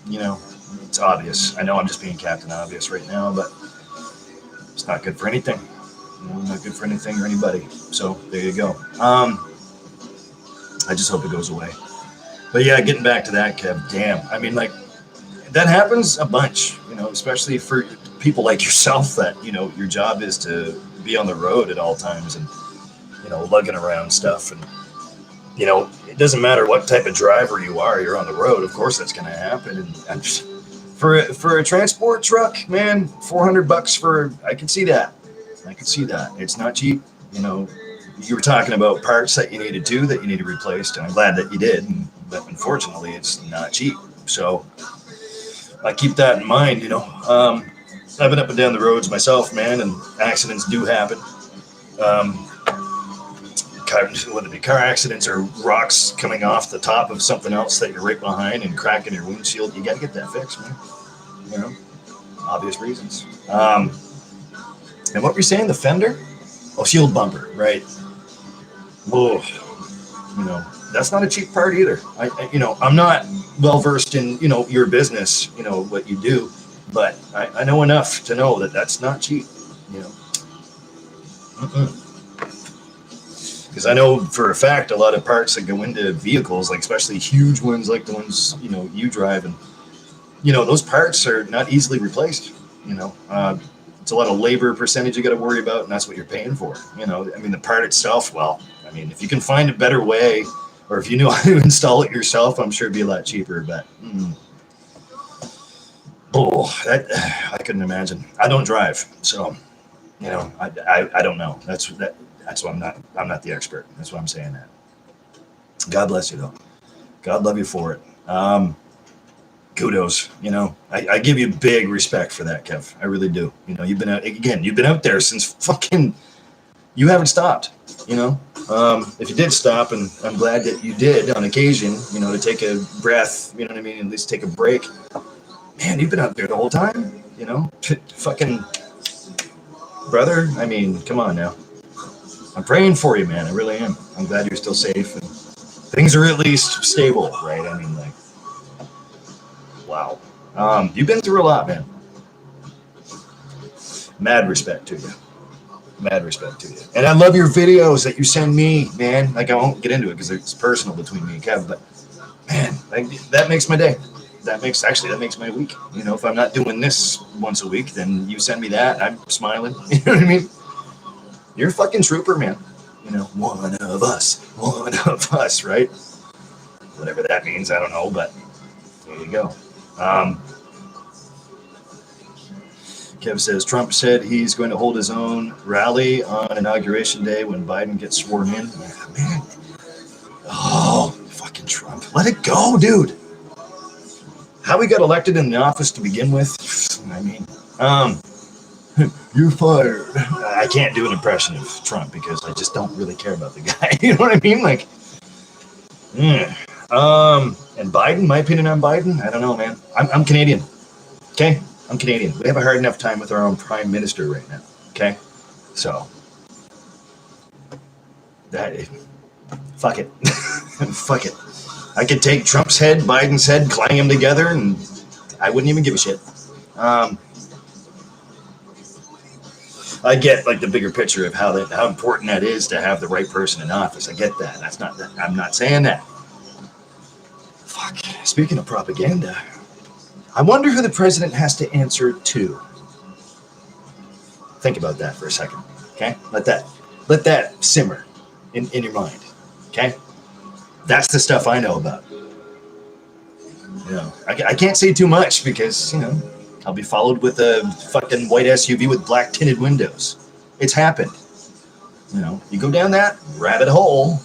it's obvious. I know I'm just being Captain Obvious right now, but it's not good for anything. Not good for anything or anybody. So there you go. I just hope it goes away. But yeah, getting back to that, Kev, damn. That happens a bunch, especially for people like yourself that, your job is to be on the road at all times and, lugging around stuff. And, it doesn't matter what type of driver you are, you're on the road. Of course that's going to happen. And for a transport truck, man, $400 I can see that. I can see that. It's not cheap. You know, you were talking about parts that you needed to replace, and I'm glad that you did. But unfortunately, it's not cheap. So I keep that in mind. I've been up and down the roads myself, man, and accidents do happen. Whether it be car accidents or rocks coming off the top of something else that you're right behind and cracking your windshield, you got to get that fixed, man. You know, obvious reasons. And what were you saying? The fender? Oh, shield bumper, right? Whoa, that's not a cheap part either. I'm not well versed in your business, what you do, but I know enough to know that that's not cheap. Because I know for a fact a lot of parts that go into vehicles, like especially huge ones like the ones you drive, and those parts are not easily replaced. It's a lot of labor percentage you got to worry about, and that's what you're paying for. The part itself, well, if you can find a better way, or if you knew how to install it yourself, I'm sure it'd be a lot cheaper. But I couldn't imagine. I don't drive, so I don't know. That's why I'm not the expert. That's why I'm saying that. God bless you though. God love you for it. Kudos. I give you big respect for that, Kev. I really do. You've been out there since fucking. You haven't stopped. If you did stop, and I'm glad that you did on occasion, to take a breath, at least take a break. Man, you've been out there the whole time, fucking brother. Come on now. I'm praying for you, man. I really am. I'm glad you're still safe and things are at least stable, right? Wow. You've been through a lot, man. Mad respect to you. Mad respect to you. And I love your videos that you send me, man. I won't get into it because it's personal between me and Kev, but man, that makes my day. That makes my week. If I'm not doing this once a week, then you send me that. I'm smiling. You know what I mean? You're a fucking trooper, man. One of us, right? Whatever that means, I don't know, but there you go. Kev says, Trump said he's going to hold his own rally on Inauguration Day when Biden gets sworn in. Yeah, man. Oh, fucking Trump. Let it go, dude. How we got elected in the office to begin with? You're fired. I can't do an impression of Trump because I just don't really care about the guy. You know what I mean? And Biden, my opinion on Biden, I don't know, man. I'm Canadian. Okay? I'm Canadian. We have a hard enough time with our own prime minister right now. Okay? So, fuck it. Fuck it. I could take Trump's head, Biden's head, clang them together, and I wouldn't even give a shit. I get the bigger picture of how important that is to have the right person in office. I get that. I'm not saying that. Fuck. Speaking of propaganda, I wonder who the president has to answer to. Think about that for a second. Okay? Let that simmer in your mind. Okay? That's the stuff I know about. I can't say too much because, I'll be followed with a fucking white SUV with black tinted windows. It's happened. You go down that rabbit hole.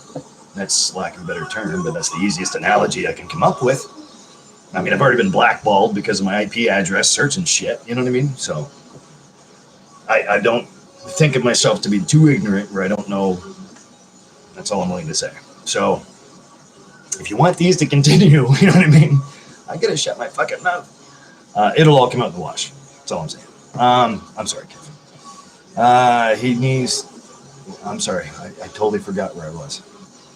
That's lack of a better term, but that's the easiest analogy I can come up with. I've already been blackballed because of my IP address search and shit. You know what I mean? So I don't think of myself to be too ignorant where I don't know. That's all I'm willing to say. So if you want these to continue, you know what I mean? I gotta shut my fucking mouth. It'll all come out in the wash. That's all I'm saying. I'm sorry, Kevin. I'm sorry. I totally forgot where I was.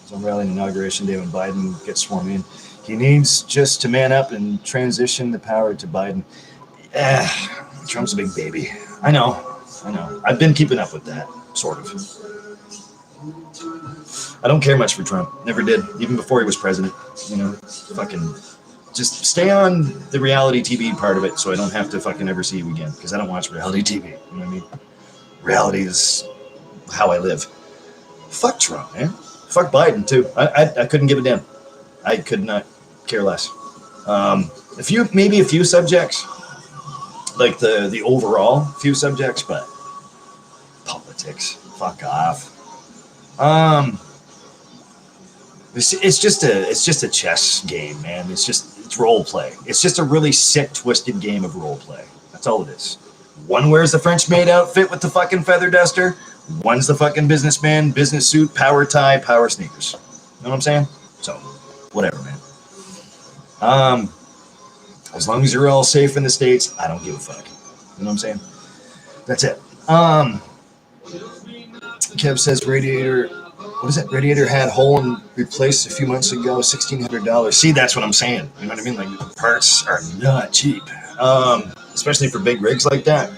So I'm rallying Inauguration Day when Biden gets sworn in. He needs just to man up and transition the power to Biden. Trump's a big baby. I know. I've been keeping up with that, sort of. I don't care much for Trump. Never did, even before he was president. Fucking just stay on the reality TV part of it so I don't have to fucking ever see you again because I don't watch reality TV. You know what I mean? Reality is how I live. Fuck Trump, man. Fuck Biden, too. I couldn't give a damn. I could not care less. Maybe a few subjects, like the overall few subjects, but politics. Fuck off. It's just a chess game, man. It's role play. It's just a really sick, twisted game of role play. That's all it is. One wears the French maid outfit with the fucking feather duster. One's the fucking businessman, business suit, power tie, power sneakers. You know what I'm saying? So, whatever, man. As long as you're all safe in the States, I don't give a fuck. You know what I'm saying? That's it. Kev says radiator. What is it? Radiator had hole and replaced a few months ago, $1,600. See, that's what I'm saying. You know what I mean? Like, parts are not cheap, especially for big rigs like that.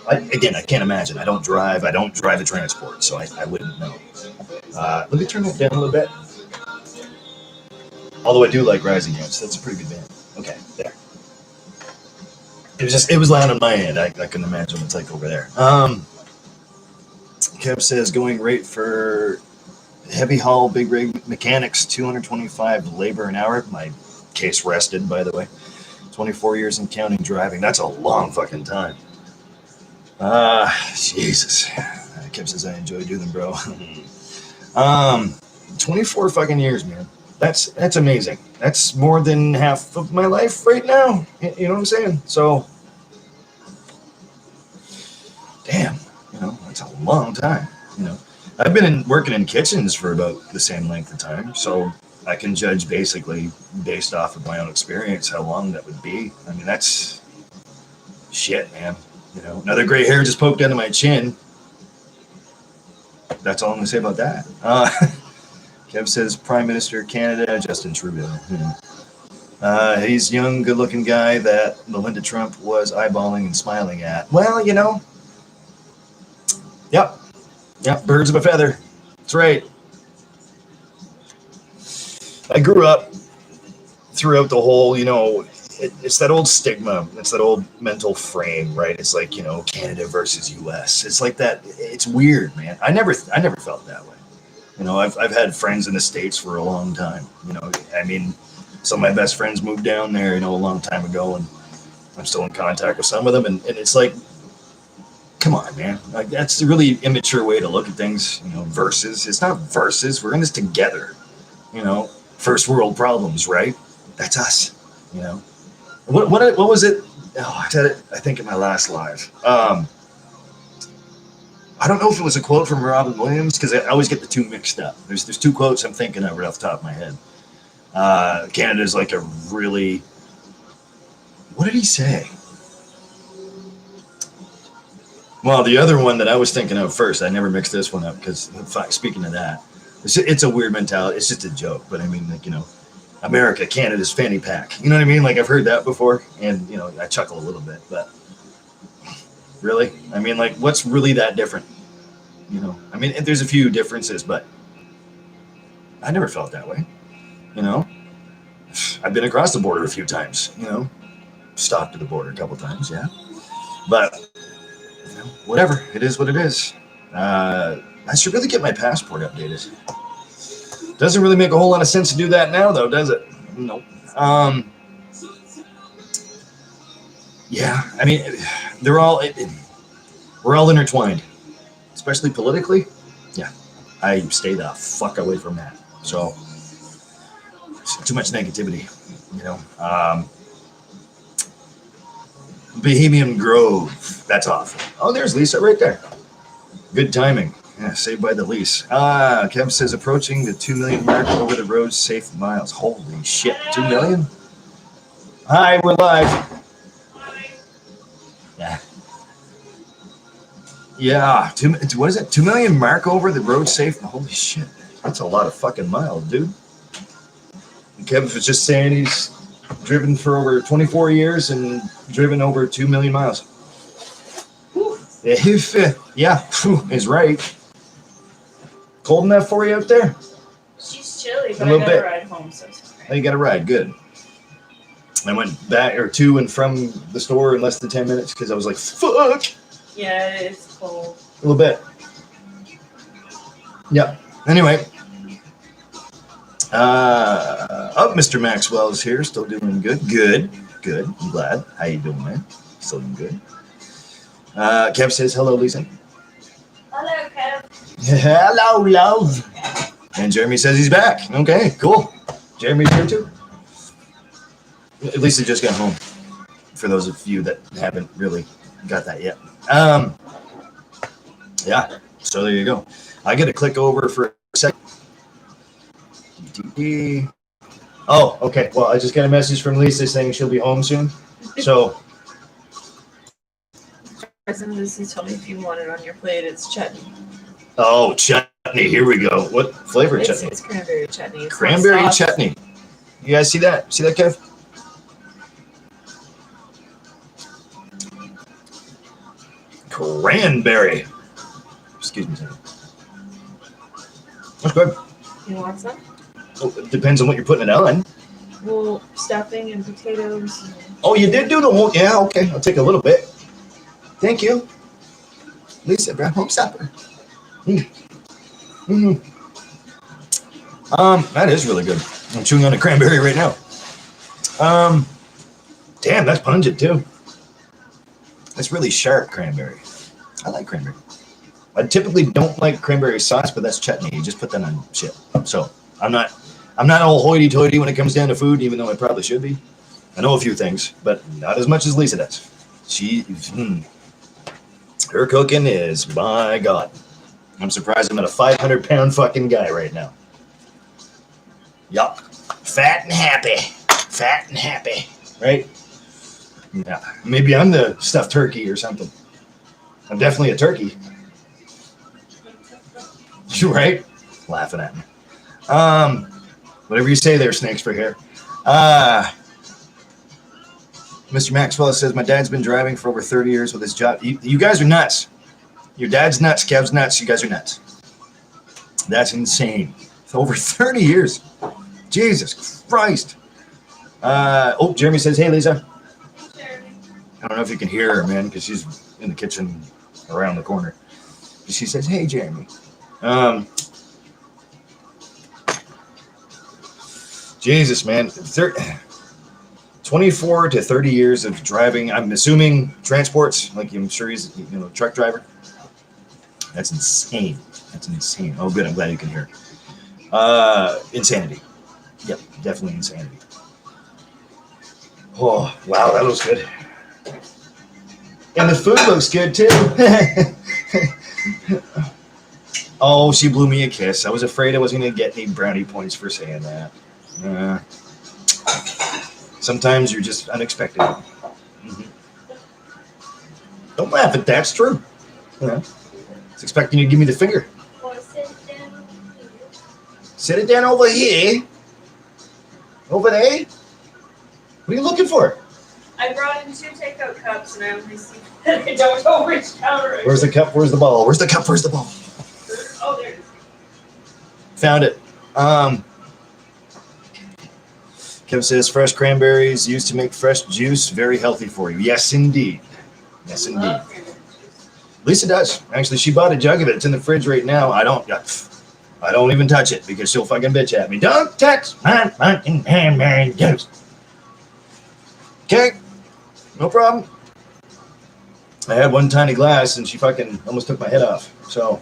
I can't imagine. I don't drive a transport, so I wouldn't know. Let me turn that down a little bit. Although I do like Rising Notes. That's a pretty good band. Okay, there. It was loud on my end. I couldn't imagine what it's like over there. Kev says going rate for heavy haul big rig mechanics, $225 labor an hour. My case rested, by the way. 24 years and counting driving. That's a long fucking time. Jesus. Kev says I enjoy doing them, bro. 24 fucking years, man. That's amazing. That's more than half of my life right now. You know what I'm saying? So, damn. It's a long time. I've been working in kitchens for about the same length of time, so I can judge basically based off of my own experience how long that would be. I mean, that's shit, man. Another gray hair just poked out of my chin. That's all I'm gonna say about that. Kev says Prime Minister of Canada, Justin Trudeau. He's a young, good-looking guy that Melinda Trump was eyeballing and smiling at. Well, Yep, birds of a feather. That's right. I grew up throughout the whole, it's that old stigma. It's that old mental frame, right? It's like, Canada versus U.S. It's like that. It's weird, man. I never felt that way. I've had friends in the States for a long time. I mean, some of my best friends moved down there, a long time ago, and I'm still in contact with some of them. And it's like, come on, man. Like, that's a really immature way to look at things, versus. It's not versus. We're in this together, First world problems, right? That's us, What was it? Oh, I said it, I think, in my last live. I don't know if it was a quote from Robin Williams, because I always get the two mixed up. There's two quotes I'm thinking of right off the top of my head. Canada's like a really... What did he say? Well, the other one that I was thinking of first, I never mixed this one up, because speaking of that, it's a weird mentality. It's just a joke, but I mean, like, America, Canada's fanny pack. You know what I mean? Like, I've heard that before, and, I chuckle a little bit, but really? I mean, like, what's really that different? I mean, there's a few differences, but I never felt that way. I've been across the border a few times, stopped at the border a couple times, yeah. But, whatever, it is what it is. I should really get my passport updated. Doesn't really make a whole lot of sense to do that now, though, does it? Nope. Yeah, I mean, we're all intertwined, especially politically. Yeah, I stay the fuck away from that. So, too much negativity, Bohemian Grove, that's awful. Oh, there's Lisa right there. Good timing. Yeah, saved by the lease. Kev says approaching the 2 million mark over the road safe miles. Holy shit, 2 million? Hi, we're live. Yeah, what is it? 2 million mark over the road safe? Holy shit, that's a lot of fucking miles, dude. And Kev was just saying he's driven for over 24 years and driven over 2 million miles. Yeah, is right. Cold enough for you out there? She's chilly, but I got a ride home, so it's okay. Oh, you got a ride, good. I went back to and from the store in less than 10 minutes because I was like, fuck. Yeah, it's cold. A little bit. Yeah. Anyway. Mr. Maxwell is here, still doing good. Good. I'm glad. How you doing, man? Still doing good. Kev says, hello, Lisa. Hello, love. And Jeremy says he's back. Okay, cool. Jeremy's here too. At least he just got home. For those of you that haven't really got that yet. Yeah, so there you go. I get to click over for a second. Oh, okay. Well, I just got a message from Lisa saying she'll be home soon. So. Lucy told me if you want it on your plate, it's chutney. Oh, chutney. Here we go. What flavor chutney? It's cranberry chutney. It's cranberry chutney. You guys see that? See that, Kev? Cranberry. Excuse me. That's good. You want some? Oh, it depends on what you're putting it on. Well, stuffing and potatoes. And oh, you did do the whole. Yeah, okay. I'll take a little bit. Thank you. Lisa, brought home supper. That is really good. I'm chewing on a cranberry right now. Damn, that's pungent too. That's really sharp cranberry. I like cranberry. I typically don't like cranberry sauce, but that's chutney. You just put that on shit. So I'm not all hoity-toity when it comes down to food, even though I probably should be. I know a few things, but not as much as Lisa does. Her cooking is, my God. I'm surprised I'm at a 500-pound fucking guy right now. Yup. Fat and happy. Fat and happy. Right? Yeah. Maybe I'm the stuffed turkey or something. I'm definitely a turkey. You right? Laughing at me. Whatever you say there, snakes for hair. Mr. Maxwell says, my dad's been driving for over 30 years with his job. You guys are nuts. Your dad's nuts. Kev's nuts. You guys are nuts. That's insane. It's over 30 years. Jesus Christ. Jeremy says, hey, Lisa. Jeremy. I don't know if you can hear her, man, because she's in the kitchen around the corner. But she says, hey, Jeremy. Jesus, man. 24 to 30 years of driving. I'm assuming transports. Like, I'm sure he's a truck driver. That's insane. That's insane. Oh, good. I'm glad you can hear. Insanity. Yep, definitely insanity. Oh, wow, that looks good. And the food looks good, too. Oh, she blew me a kiss. I was afraid I wasn't going to get any brownie points for saying that. Sometimes you're just unexpected. Mm-hmm. Don't laugh at that. It's true. It's expecting you to give me the finger. Sit it down over here. Over there? What are you looking for? I brought in 2 takeout cups and I only see that I don't know which counter. Where's the cup? Where's the ball? Where's the cup? Where's the ball? Oh, there it is. Found it. Kev says fresh cranberries used to make fresh juice. Very healthy for you. Yes, indeed. Yes, indeed. Lisa does. Actually, she bought a jug of it. It's in the fridge right now. I don't even touch it because she'll fucking bitch at me. Don't touch my fucking cranberry juice. Okay. No problem. I had one tiny glass and she fucking almost took my head off. So,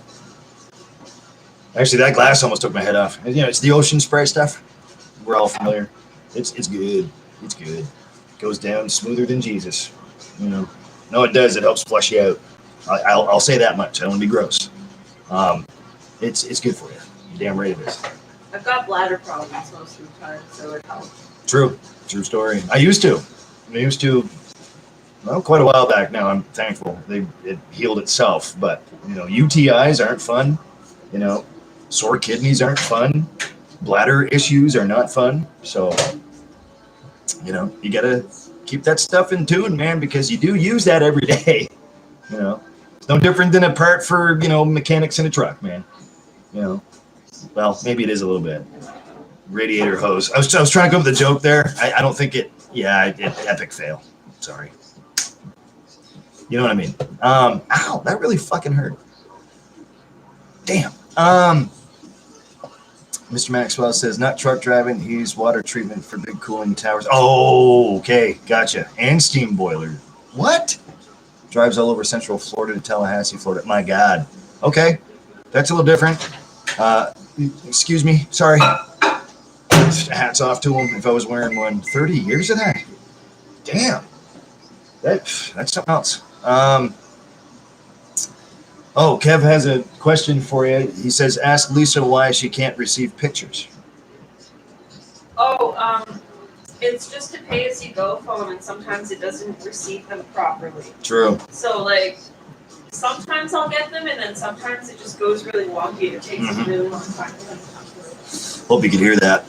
actually, that glass almost took my head off. It's the ocean spray stuff. We're all familiar. It's good. It's good. Goes down smoother than Jesus. No, it does. It helps flush you out. I'll say that much. I don't want to be gross. It's good for you. You're damn right it is. I've got bladder problems most of the time, so it helps. True story. I used to, well, quite a while back now. I'm thankful it healed itself. But UTIs aren't fun. Sore kidneys aren't fun. Bladder issues are not fun. So, you gotta keep that stuff in tune, man, because you do use that every day. It's no different than a part for mechanics in a truck, man. Well, maybe it is a little bit. Radiator hose. I was trying to come up with a joke there. I don't think it. Yeah, epic fail. Sorry. You know what I mean? Ow, that really fucking hurt. Damn. Mr. Maxwell says, not truck driving, he used water treatment for big cooling towers. Oh, okay, gotcha. And steam boiler. What? Drives all over Central Florida to Tallahassee, Florida. My God. Okay. that's a little different. Excuse me, sorry. Hats off to him if I was wearing one. 30 years of that? Damn. That's something else. Oh, Kev has a question for you. He says, ask Lisa why she can't receive pictures. Oh, it's just a pay-as-you-go phone, and sometimes it doesn't receive them properly. True. So, like, sometimes I'll get them, and then sometimes it just goes really wonky. It takes a really long time for them to come through. Hope you could hear that.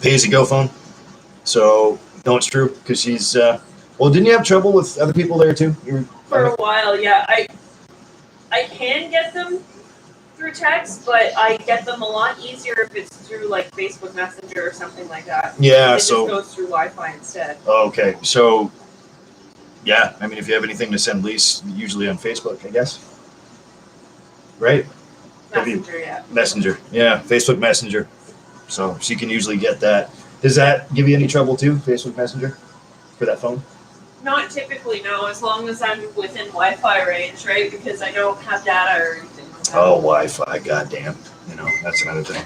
Pay-as-you-go phone. So, no, it's true, because she's... well, didn't you have trouble with other people there, too? For a while, yeah. I can get them through text, but I get them a lot easier if it's through like Facebook Messenger or something like that. Yeah, it so just goes through Wi-Fi instead. Okay, so yeah, I mean, if you have anything to send Lise, usually on Facebook, I guess. Right? Messenger, yeah. Messenger, yeah, Facebook Messenger. So she can usually get that. Does that give you any trouble too, Facebook Messenger, for that phone? Not typically, no, as long as I'm within Wi-Fi range, right? Because I don't have data or anything. Oh, Wi-Fi, goddamn. You know, that's another thing.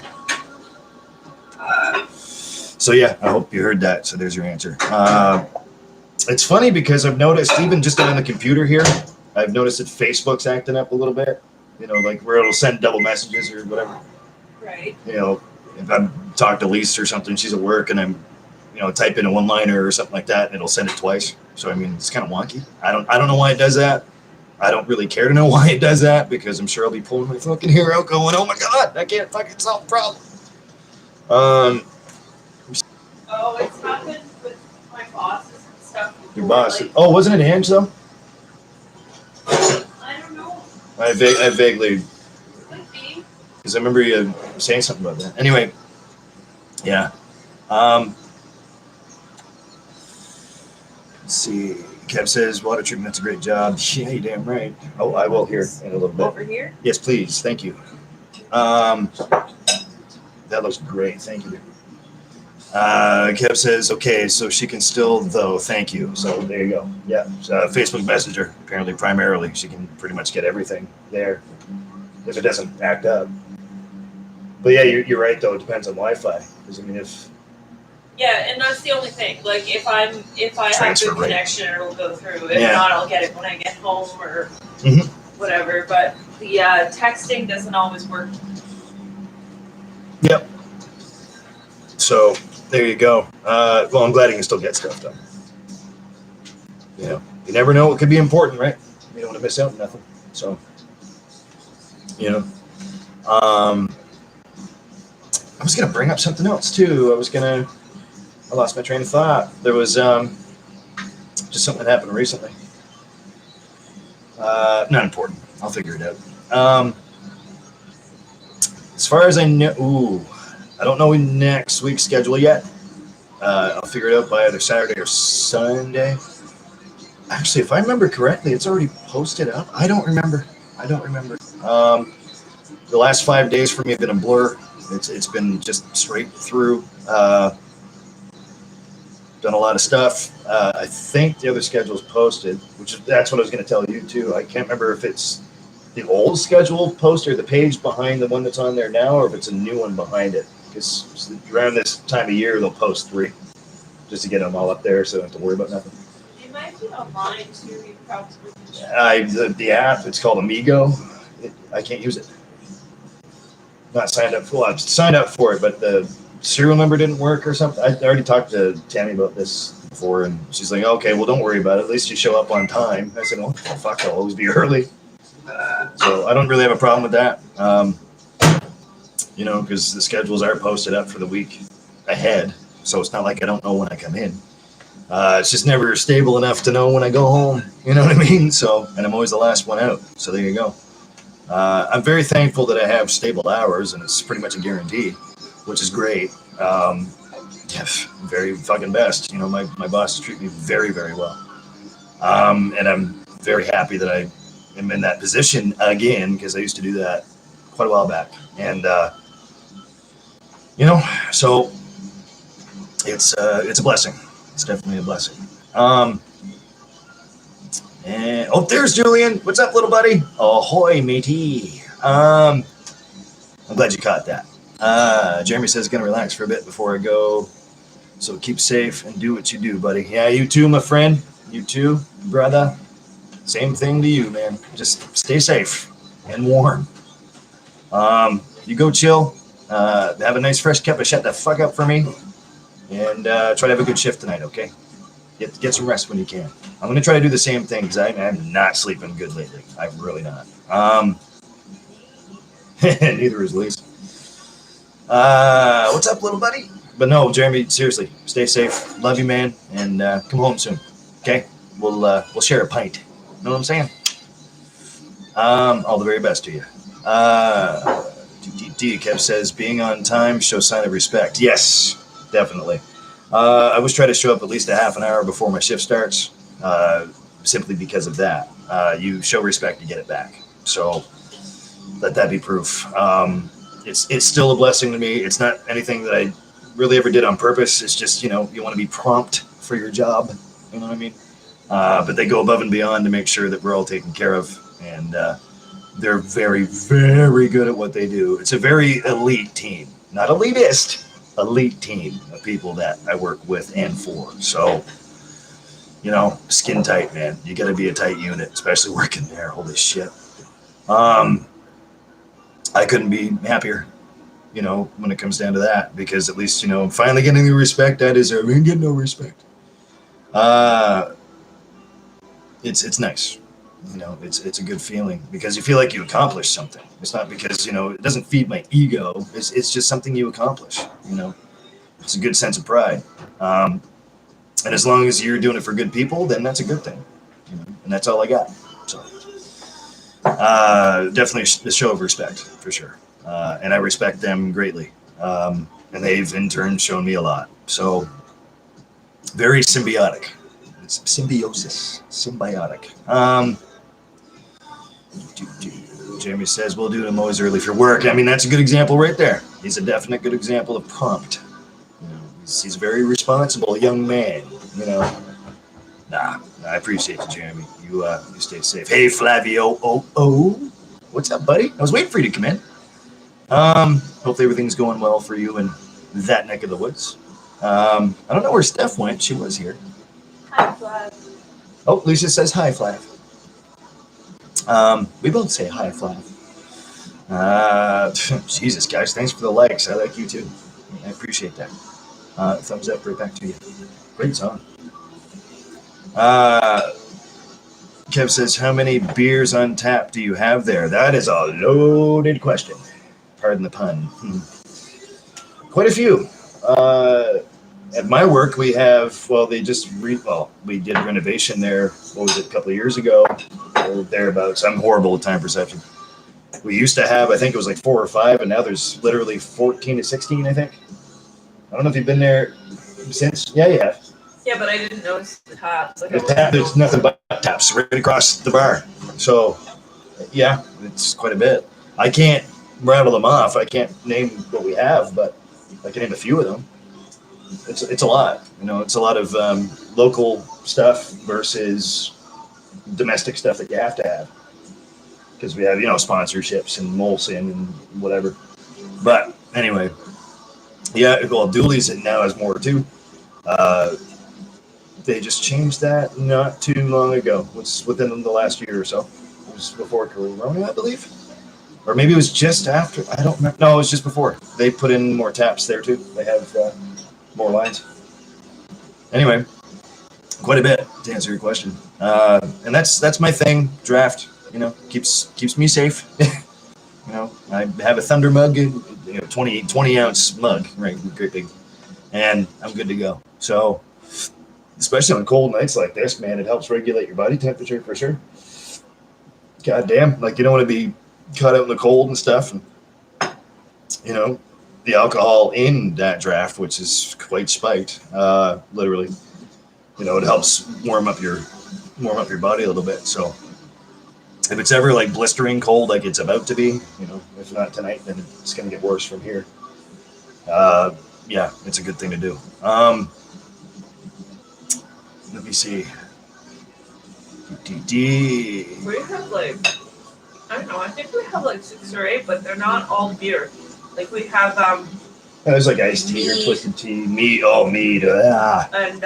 So yeah, I hope you heard that. So there's your answer. It's funny because I've noticed, even just on the computer here, I've noticed that Facebook's acting up a little bit. You know, like where it'll send double messages or whatever. Right. You know, if I'm talking to Lisa or something, she's at work, and I'm, you know, type in a one-liner or something like that, and it'll send it twice. So I mean, it's kind of wonky. I don't know why it does that. I don't really care to know why it does that, because I'm sure I'll be pulling my fucking hair out, going, "Oh my god, I can't fucking solve the problem." Oh, it's happened with my bosses and stuff before. Your boss? Like, Oh, wasn't it Ange though? I don't know. I vaguely, Could be. because I remember you saying something about that. Anyway, yeah. Let's see. Kev says water treatment's a great job. Yeah, you damn right. Oh, I will here in a little bit. Over here? Yes, please. Thank you. That looks great. Thank you. Kev says, okay, so she can still, though. Thank you. So there you go. Yeah. Facebook Messenger, apparently, primarily. She can pretty much get everything there if it doesn't act up. But yeah, you're right, though. It depends on Wi-Fi. Because, I mean, if... Yeah, and that's the only thing. Like, if I have Transfer good rate. connection, it'll go through. If Yeah. not, I'll get it when I get home or whatever. But the texting doesn't always work. Yep. So there you go. Well, I'm glad you can still get stuff done. You know, you never know what could be important, right? You don't want to miss out on nothing. So, you know, I was gonna bring up something else too. I lost my train of thought. There was just something that happened recently. Not important. I'll figure it out. As far as I know, I don't know next week's schedule yet. I'll figure it out by either Saturday or Sunday. Actually, if I remember correctly, it's already posted up. I don't remember. The last 5 days for me have been a blur. It's been just straight through. Done a lot of stuff. I think the other schedule is posted, that's what I was going to tell you too. I can't remember if it's the old schedule post or the page behind the one that's on there now, or if it's a new one behind it. Because around this time of year, they'll post 3 just to get them all up there, so I don't have to worry about nothing. It might be online too. You probably can. The app, it's called Amigo. I can't use it. Not signed up for. Well, I've signed up for it, but the serial number didn't work or something. I already talked to Tammy about this before, and she's like, "Okay, well, don't worry about it. At least you show up on time." I said, "Oh, fuck, I'll always be early." So I don't really have a problem with that. You know, because the schedules are posted up for the week ahead, so it's not like I don't know when I come in. It's just never stable enough to know when I go home. You know what I mean? So, and I'm always the last one out. So there you go. I'm very thankful that I have stable hours, and it's pretty much a guarantee, which is great. Yes, very fucking best. You know, my boss treat me very, very well. And I'm very happy that I am in that position again, because I used to do that quite a while back. And, you know, so it's a blessing. It's definitely a blessing. And there's Julian. What's up, little buddy? Ahoy, matey. I'm glad you caught that. Jeremy says gonna relax for a bit before I go. So keep safe and do what you do, buddy. Yeah, you too, my friend. You too, brother. Same thing to you, man. Just stay safe and warm. You go chill. Have a nice fresh cup of shut the fuck up for me. And try to have a good shift tonight, okay? Get some rest when you can. I'm going to try to do the same thing because I'm not sleeping good lately. I'm really not. Neither is Lise. What's up, little buddy? But no, Jeremy, seriously, stay safe. Love you, man. And come home soon, okay? We'll share a pint. You know what I'm saying? All the very best to you. Kev says, being on time shows sign of respect. Yes, definitely. I always try to show up at least a half an hour before my shift starts, simply because of that. You show respect, you get it back. So let that be proof. It's still a blessing to me. It's not anything that I really ever did on purpose. It's just, you want to be prompt for your job. You know what I mean? But they go above and beyond to make sure that we're all taken care of. And they're very, very good at what they do. It's a very elite team. Not elitist, elite team of people that I work with and for. So, skin tight, man. You got to be a tight unit, especially working there. Holy shit. I couldn't be happier, when it comes down to that, because at least, I'm finally getting the respect I deserve. I get no respect. It's nice. It's a good feeling because you feel like you accomplished something. It's not because, it doesn't feed my ego. It's just something you accomplish, It's a good sense of pride. And as long as you're doing it for good people, then that's a good thing. And that's all I got. So definitely a show of respect for sure. And I respect them greatly. And they've in turn shown me a lot. So very symbiotic. It's symbiosis, symbiotic. Jeremy says, we'll do it. I'm always early for work. I mean, that's a good example right there. He's a definite good example of prompt. He's a very responsible young man, Nah, I appreciate you, Jeremy. You stay safe. Hey, Flavio. What's up, buddy? I was waiting for you to come in. Hopefully everything's going well for you in that neck of the woods. I don't know where Steph went. She was here. Hi, Flav. Oh, Lisa says hi, Flav. We both say hi, Flav. Jesus, guys, thanks for the likes. I like you too. I appreciate that. Thumbs up right back to you. Great song. Kev says, how many beers on tap do you have there? That is a loaded question. Pardon the pun. Quite a few. At my work, we have, we did renovation there, what was it, a couple of years ago, or thereabouts. I'm horrible at time perception. We used to have, I think it was like 4 or 5, and now there's literally 14 to 16, I think. I don't know if you've been there since. Yeah, you have. Yeah, but I didn't notice the taps. There's nothing but taps right across the bar. So, yeah, it's quite a bit. I can't rattle them off. I can't name what we have, but I can name a few of them. It's a lot. It's a lot of local stuff versus domestic stuff that you have to have. Because we have, sponsorships and Molson and whatever. But anyway, yeah, well, Dooley's now has more too. They just changed that not too long ago. It's within the last year or so. It was before Corona, I believe. Or maybe it was just after. I don't remember. No, it was just before. They put in more taps there too. They have more lines. Anyway, quite a bit to answer your question. And that's my thing. Draft, keeps me safe. I have a Thunder mug, 20 ounce mug, right? Great big, and I'm good to go. So, especially on cold nights like this, man, it helps regulate your body temperature for sure. God damn, you don't want to be caught out in the cold and stuff, and the alcohol in that draft, which is quite spiked, literally, it helps warm up your body a little bit. So if it's ever blistering cold, like it's about to be, if not tonight, then it's going to get worse from here. Yeah, it's a good thing to do. Let me see. We have I don't know. I think we have like 6 or 8, but they're not all beer. Like we have There's like iced tea or mead. twisted tea, mead. Oh, mead. And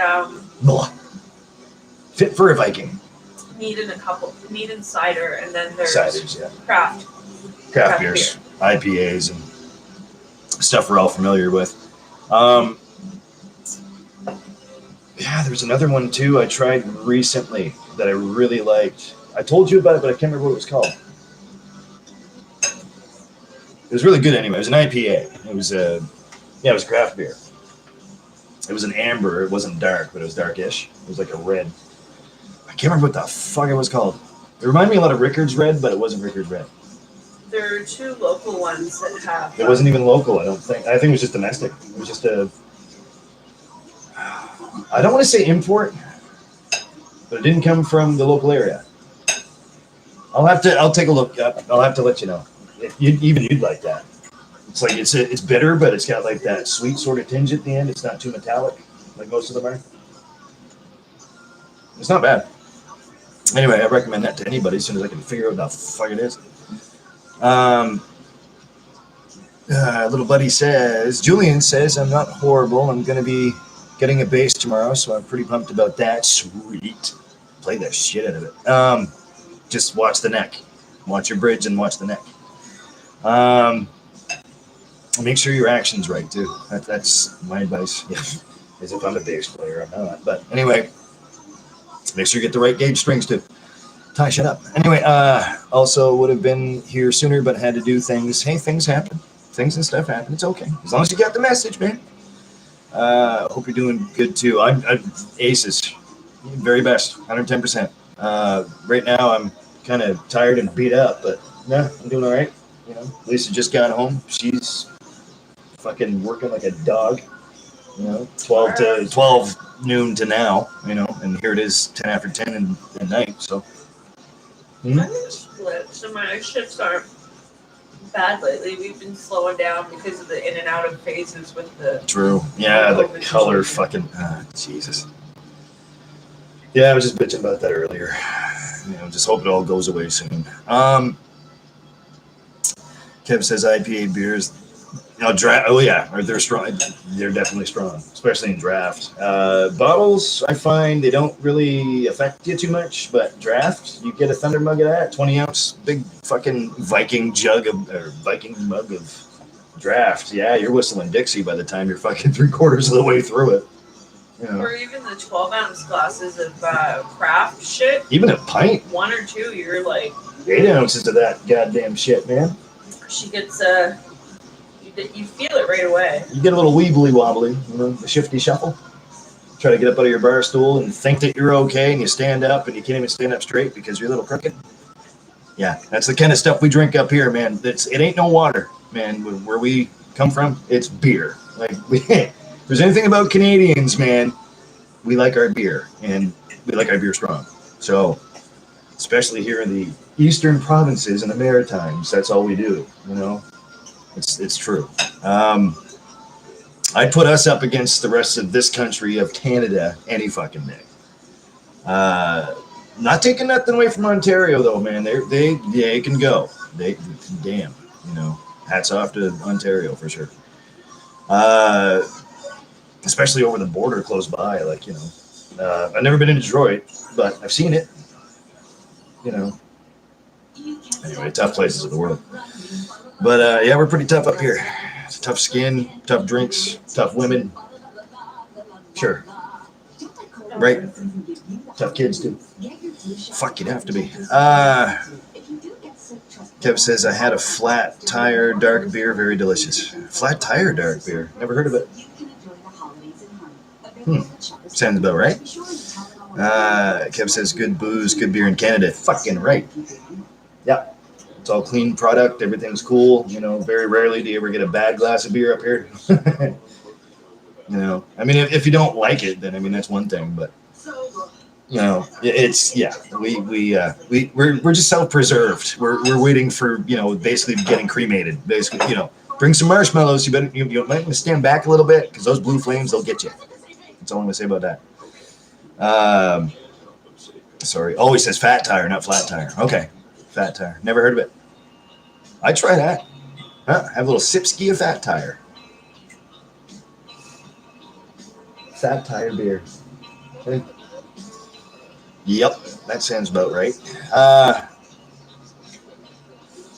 Blah. Fit for a Viking. mead and cider, and then there's Ciders, yeah. craft Beers, IPAs, and stuff we're all familiar with. Yeah, there's another one too I tried recently that I really liked. I told you about it, but I can't remember what it was called. It was really good anyway. It was an IPA. It was it was craft beer. It was an amber. It wasn't dark, but it was darkish. It was like a red. I can't remember what the fuck it was called. It reminded me a lot of Rickard's Red, but it wasn't Rickard's Red. There are 2 local ones that have. It wasn't even local, I don't think. I think it was just domestic. It was just a. I don't want to say import, but it didn't come from the local area. I'll take a look. I'll have to let you know. You'd like that. It's like it's bitter, but it's got like that sweet sort of tinge at the end. It's not too metallic like most of them are. It's not bad. Anyway, I recommend that to anybody as soon as I can figure out what the fuck it is. Little buddy says, Julian says, I'm not horrible. I'm going to be getting a bass tomorrow, so I'm pretty pumped about that. Sweet. Play the shit out of it. Just watch the neck. Watch your bridge and watch the neck. Make sure your action's right, too. That's my advice. Yeah. As if I'm a bass player, I'm not. But anyway, make sure you get the right gauge strings, too. Ty, shut up. Anyway, also would have been here sooner, but had to do things. Hey, things happen. Things and stuff happen. It's okay. As long as you got the message, man. Hope you're doing good, too. I'm aces. Very best. 110%. Right now, I'm kind of tired and beat up, but yeah, I'm doing all right. You know, Lisa just got home. She's fucking working like a dog. You know, 12 noon to now. You know, and here it is 10 after 10 at night. So. I'm gonna split, so my shifts aren't bad lately. We've been slowing down because of the in and out of phases with the. True. Yeah, the color fucking. Jesus. Yeah, I was just bitching about that earlier. You know, just hope it all goes away soon. Kev says IPA beers. You know, draft. Oh yeah, they're strong. They're definitely strong, especially in draft. Bottles, I find they don't really affect you too much, but draft, you get a Thunder mug of that, 20-ounce big fucking Viking mug of draft. Yeah, you're whistling Dixie by the time you're fucking 3/4 of the way through it. You know. Or even the 12-ounce glasses of craft shit. Even a pint. 1 or 2, you're like 8 ounces of that goddamn shit, man. She gets you feel it right away. You get a little weebly wobbly, you know, the shifty shuffle. Try to get up out of your bar stool and think that you're okay, and you stand up and you can't even stand up straight because you're a little crooked. Yeah, that's the kind of stuff we drink up here, man. It ain't no water, man. Where we come from, it's beer. Like, if there's anything about Canadians, man, we like our beer, and we like our beer strong. So, especially here in the eastern provinces and the Maritimes, that's all we do, you know? It's true. I'd put us up against the rest of this country of Canada any fucking day. Not taking nothing away from Ontario, though, man. They can go. Damn, you know, hats off to Ontario for sure. Especially over the border close by, like, you know. I've never been in Detroit, but I've seen it. You know. Anyway, tough places of the world. But yeah, we're pretty tough up here. It's tough skin, tough drinks, tough women. Sure. Right? Tough kids, too. Fuck, you'd have to be. Kev says, I had a flat tire dark beer, very delicious. Flat tire dark beer? Never heard of it. Sounds about right. Kev says, good booze, good beer in Canada. Fucking right. Yeah. It's all clean product. Everything's cool. You know, very rarely do you ever get a bad glass of beer up here. You know, I mean, if you don't like it, then I mean that's one thing. But you know, it's we're just self-preserved. We're waiting for, you know, basically getting cremated. Basically, you know, bring some marshmallows. You might want to stand back a little bit because those blue flames, they'll get you. That's all I'm gonna say about that. Sorry. Oh, he says fat tire, not flat tire. Okay. Fat tire. Never heard of it. I'd try that. Huh? Have a little sipski of fat tire. Fat tire beer. Okay. Yep, that sounds about right.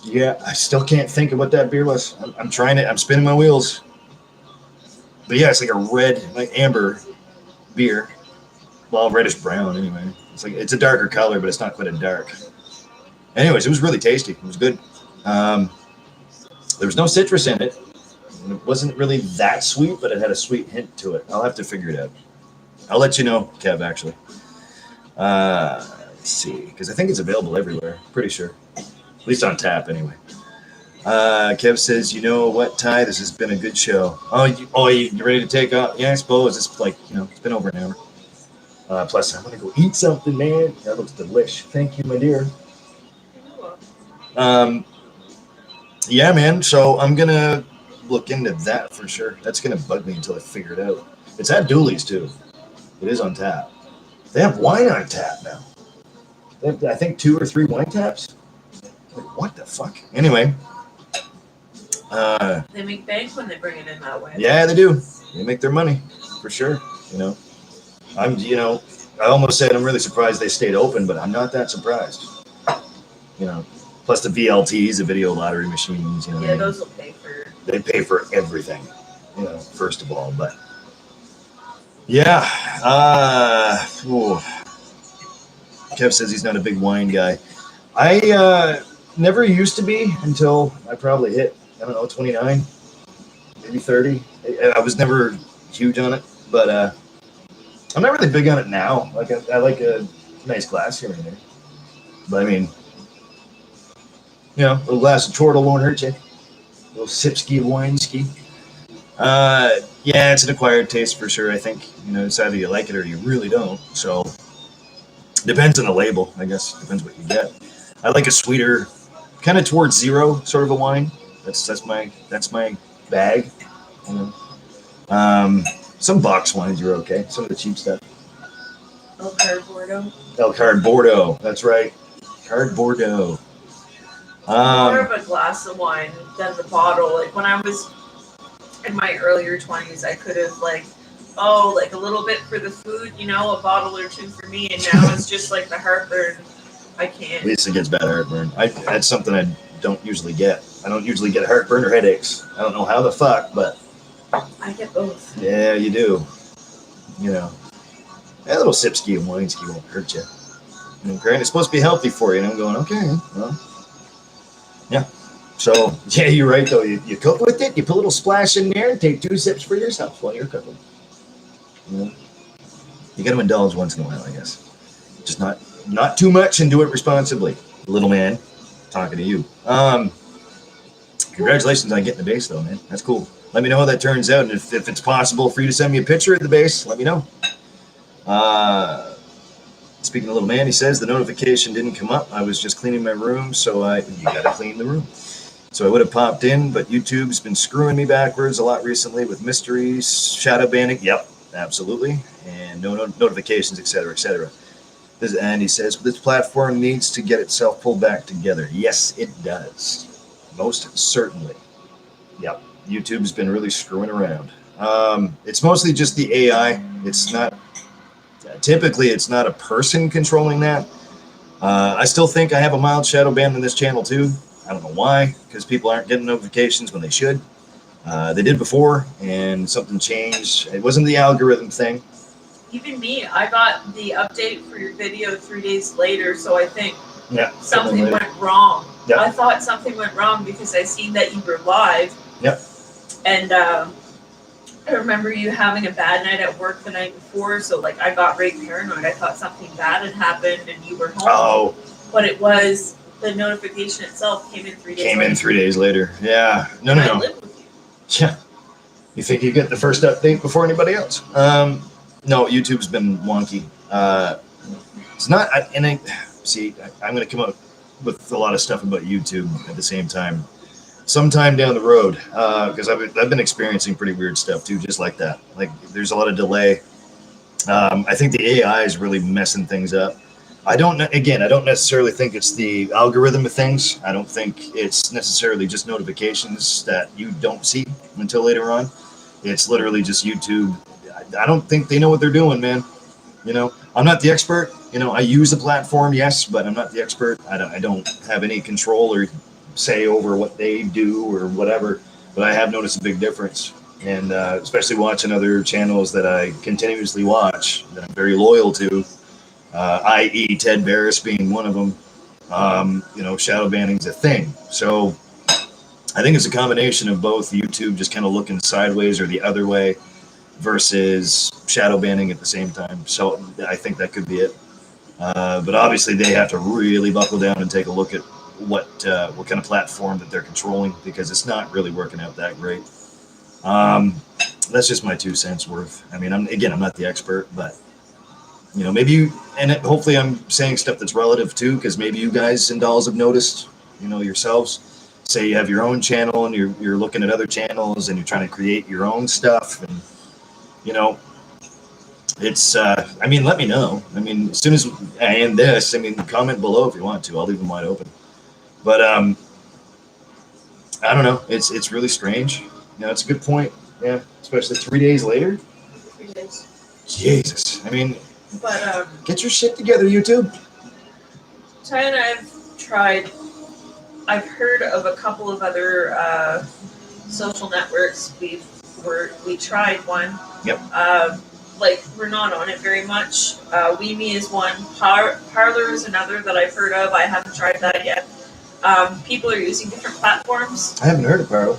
Yeah, I still can't think of what that beer was. I'm trying it. I'm spinning my wheels. But yeah, it's like a red, like amber beer. Well, reddish brown anyway. It's a darker color, but it's not quite a dark. Anyways, it was really tasty. It was good. There was no citrus in it. And it wasn't really that sweet, but it had a sweet hint to it. I'll have to figure it out. I'll let you know, Kev, actually. Let's see, because I think it's available everywhere. Pretty sure. At least on tap, anyway. Kev says, you know what, Ty? This has been a good show. You ready to take off? Yeah, I suppose. It's like, it's been over an hour. Plus, I'm going to go eat something, man. That looks delish. Thank you, my dear. Yeah, man. So I'm going to look into that for sure. That's going to bug me until I figure it out. It's at Dooley's, too. It is on tap. They have wine on tap now. They have, I think, 2 or 3 wine taps. Like, what the fuck? Anyway. They make bank when they bring it in that way. Yeah, they do. They make their money, for sure. I almost said I'm really surprised they stayed open, but I'm not that surprised. Plus the VLTs, the video lottery machines. Yeah, those will pay for. They pay for everything, first of all. But yeah, Kev says he's not a big wine guy. I never used to be until I probably hit, 29, maybe 30. I was never huge on it, but I'm not really big on it now. Like I like a nice glass here and there. But I mean, a little glass of chortle won't hurt you. A little sipski of wine-ski. Yeah, it's an acquired taste for sure, I think. It's either you like it or you really don't. So, depends on the label, I guess. Depends what you get. I like a sweeter, kind of towards zero sort of a wine. That's my bag. Some box wines are okay. Some of the cheap stuff. El Card Bordeaux. El Card Bordeaux. That's right. Card Bordeaux. More of a glass of wine than the bottle. Like when I was in my earlier 20s, I could have like a little bit for the food, a bottle or 2 for me, and now it's just like the heartburn. I can't. Lisa gets bad heartburn. That's something I don't usually get. I don't usually get heartburn or headaches. I don't know how the fuck, but I get both. Yeah, you do. A little sipski and wine-ski won't hurt you. Granted, it's supposed to be healthy for you. And I'm going, okay, well, yeah. So, yeah, you're right, though. You cook with it, you put a little splash in there, and take 2 sips for yourself while you're cooking. You got to indulge once in a while, I guess. Just not too much and do it responsibly. Little man, talking to you. Congratulations on getting the base, though, man. That's cool. Let me know how that turns out, and if it's possible for you to send me a picture of the base, let me know. Speaking of little man, he says the notification didn't come up. I was just cleaning my room, so you gotta clean the room. So I would have popped in, but YouTube's been screwing me backwards a lot recently with mysteries, shadow banning. Yep, absolutely, and no notifications, etc., etc. And he says this platform needs to get itself pulled back together. Yes, it does, most certainly. Yep, YouTube's been really screwing around. It's mostly just the AI. It's not. Typically, it's not a person controlling that. I still think I have a mild shadow ban on this channel too. I don't know why, because people aren't getting notifications when they should. They did before, and something changed. It wasn't the algorithm thing. Even me, I got the update for your video 3 days later, so I think something went wrong. Yep. I thought something went wrong because I seen that you were live. Yep. And I remember you having a bad night at work the night before, so like I got very paranoid. I thought something bad had happened and you were home. Oh. But it was the notification itself came in 3 days later. Came in 3 days later. Yeah. No. I live with you. Yeah. You think you get the first update before anybody else? No, YouTube's been wonky. It's not, I'm going to come up with a lot of stuff about YouTube at the same time. Sometime down the road, because I've been experiencing pretty weird stuff too, just like that. Like there's a lot of delay. I think the AI is really messing things up. I don't necessarily think it's the algorithm of things. I don't think it's necessarily just notifications that you don't see until later on. It's literally just YouTube. I don't think they know what they're doing, man. You know, I'm not the expert. You know, I use the platform, yes, but I'm not the expert. I don't have any control or say over what they do or whatever. But I have noticed a big difference, and especially watching other channels that I continuously watch that I'm very loyal to, i.e., Ted Barris being one of them. You know, shadow banning's a thing. So I think it's a combination of both YouTube just kind of looking sideways or the other way versus shadow banning at the same time. So I think that could be it. But obviously, they have to really buckle down and take a look at what kind of platform that they're controlling, because it's not really working out that great. That's just my 2 cents worth. I mean, I'm not the expert, but you know, maybe you, and hopefully I'm saying stuff that's relative too, because maybe you guys and dolls have noticed, you know, yourselves. Say you have your own channel and you're looking at other channels and you're trying to create your own stuff, and you know, it's I mean, let me know. I mean, as soon as I end this, I mean, comment below if you want to. I'll leave them wide open. But I don't know. It's really strange. You know, it's a good point. Yeah, especially 3 days later. 3 days. Jesus. I mean, But get your shit together, YouTube. Ty and I've tried. I've heard of a couple of other social networks. We tried one. Yep. Like, we're not on it very much. WeMe is one. Parlor is another that I've heard of. I haven't tried that yet. People are using different platforms. I haven't heard of Parlor.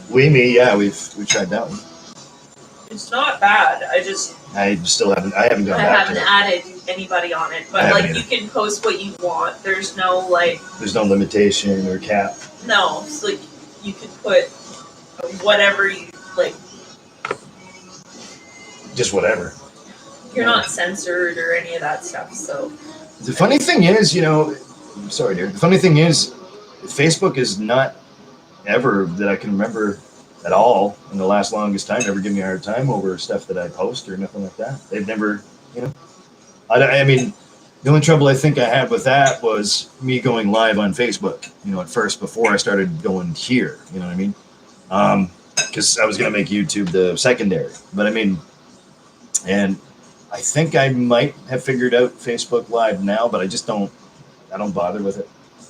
WeMe, yeah, we've tried that one. It's not bad. I haven't gone back to it. added anybody on it, but like you can post what you want. There's no limitation or cap. No, it's like you can put whatever you like. Just whatever. You're not censored or any of that stuff. So the funny thing is, you know, sorry, dear. The funny thing is, Facebook is not ever, that I can remember at all in the last longest time, ever give me a hard time over stuff that I post or nothing like that. They've never, you know, I mean, the only trouble I think I had with that was me going live on Facebook, you know, at first before I started going here, you know what I mean? Because I was going to make YouTube the secondary, but I mean, and I think I might have figured out Facebook Live now, but I don't bother with it.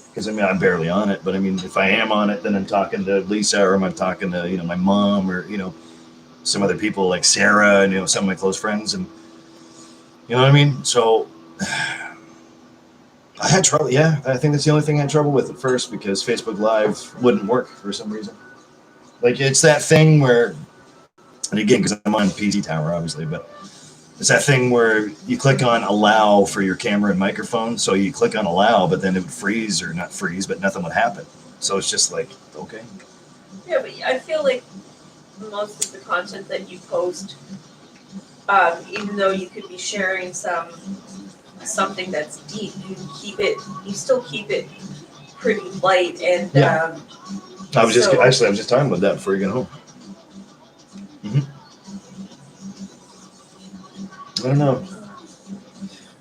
Because I mean, I'm barely on it, but I mean, if I am on it, then I'm talking to Lisa, or I'm talking to, you know, my mom, or, you know, some other people like Sarah, and, you know, some of my close friends, and you know what I mean? So I had trouble. Yeah, I think that's the only thing I had trouble with at first, because Facebook Live wouldn't work for some reason. Like, it's that thing where, and again, because I'm on PC Tower, obviously, but it's that thing where you click on allow for your camera and microphone. So you click on allow, but then it would freeze, or not freeze, but nothing would happen. So it's just like, okay. yeah, but I feel like most of the content that you post, even though you could be sharing something that's deep, you still keep it pretty light, and yeah. I was just talking about that before you get home. Mm-hmm. I don't know.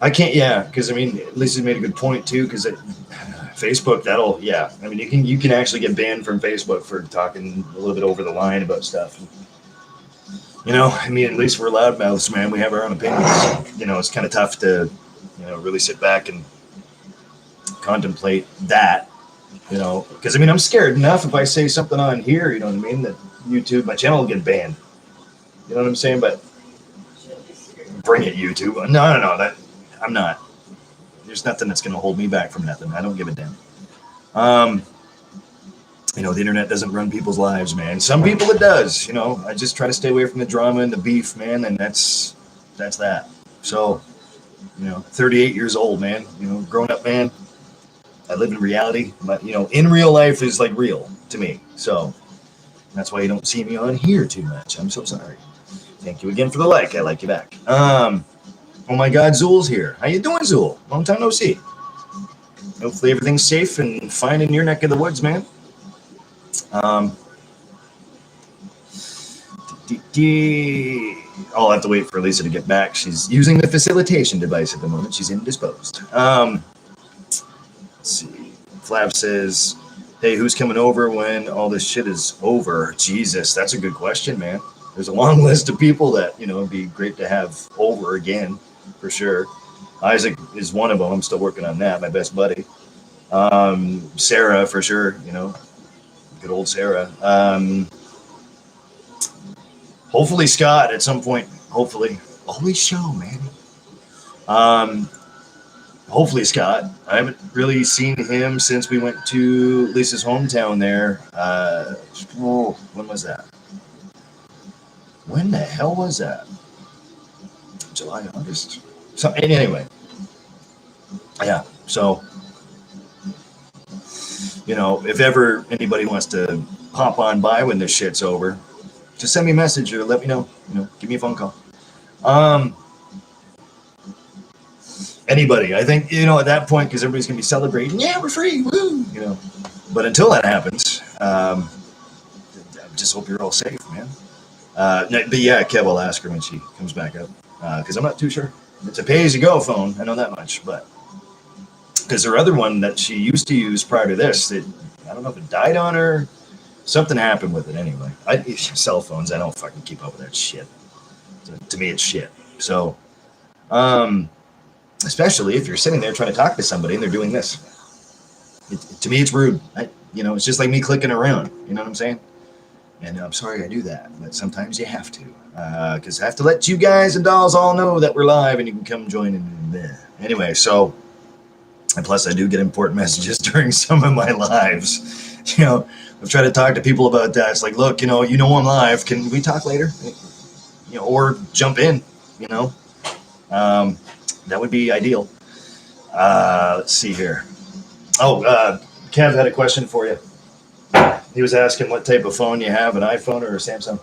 I can't, yeah, because I mean, Lisa's made a good point too, because Facebook, I mean, you can actually get banned from Facebook for talking a little bit over the line about stuff. You know, I mean, at least we're loudmouths, man. We have our own opinions. You know, it's kind of tough to, you know, really sit back and contemplate that, you know, because I mean, I'm scared enough if I say something on here, you know what I mean, that YouTube, my channel will get banned. You know what I'm saying? But bring it, YouTube. No, that I'm not. There's nothing that's going to hold me back from nothing. I don't give a damn. You know, the internet doesn't run people's lives, man. Some people it does. You know, I just try to stay away from the drama and the beef, man, and that's that. So, you know, 38 years old, man. You know, grown up, man. I live in reality, but you know, in real life is like real to me. So that's why you don't see me on here too much. I'm so sorry. Thank you again for the like. I like you back. Oh my God, Zool's here. How you doing, Zool? Long time no see. Hopefully everything's safe and fine in your neck of the woods, man. I'll have to wait for Lisa to get back. She's using the facilitation device at the moment. She's indisposed. Let's see. Flav says, hey, who's coming over when all this shit is over? Jesus, that's a good question, man. There's a long list of people that, you know, it'd be great to have over again, for sure. Isaac is one of them. I'm still working on that, my best buddy. Sarah, for sure, you know, good old Sarah. Hopefully Scott at some point, hopefully. Always show, man. Hopefully Scott. I haven't really seen him since we went to Lisa's hometown there. When was that? When the hell was that? July, August? So anyway. Yeah, so, you know, if ever anybody wants to pop on by when this shit's over, just send me a message or let me know. You know, give me a phone call. Anybody, I think, you know, at that point, because everybody's gonna be celebrating. Yeah, we're free, woo! You know, but until that happens, I just hope you're all safe, man. But yeah, Kev will ask her when she comes back up, because I'm not too sure. It's a pay-as-you-go phone. I know that much, but because her other one that she used to use prior to this, I don't know if it died on her. Something happened with it anyway. Cell phones, I don't fucking keep up with that shit. To me, it's shit. So, especially if you're sitting there trying to talk to somebody and they're doing this. To me, it's rude. You know, it's just like me clicking around. You know what I'm saying? And I'm sorry I do that, but sometimes you have to. Because I have to let you guys and dolls all know that we're live and you can come join in. Anyway, so, and plus I do get important messages during some of my lives. You know, I've tried to talk to people about that. It's like, look, you know I'm live. Can we talk later? You know, or jump in, you know. That would be ideal. Let's see here. Oh, Kev had a question for you. He was asking what type of phone you have, an iPhone or a Samsung?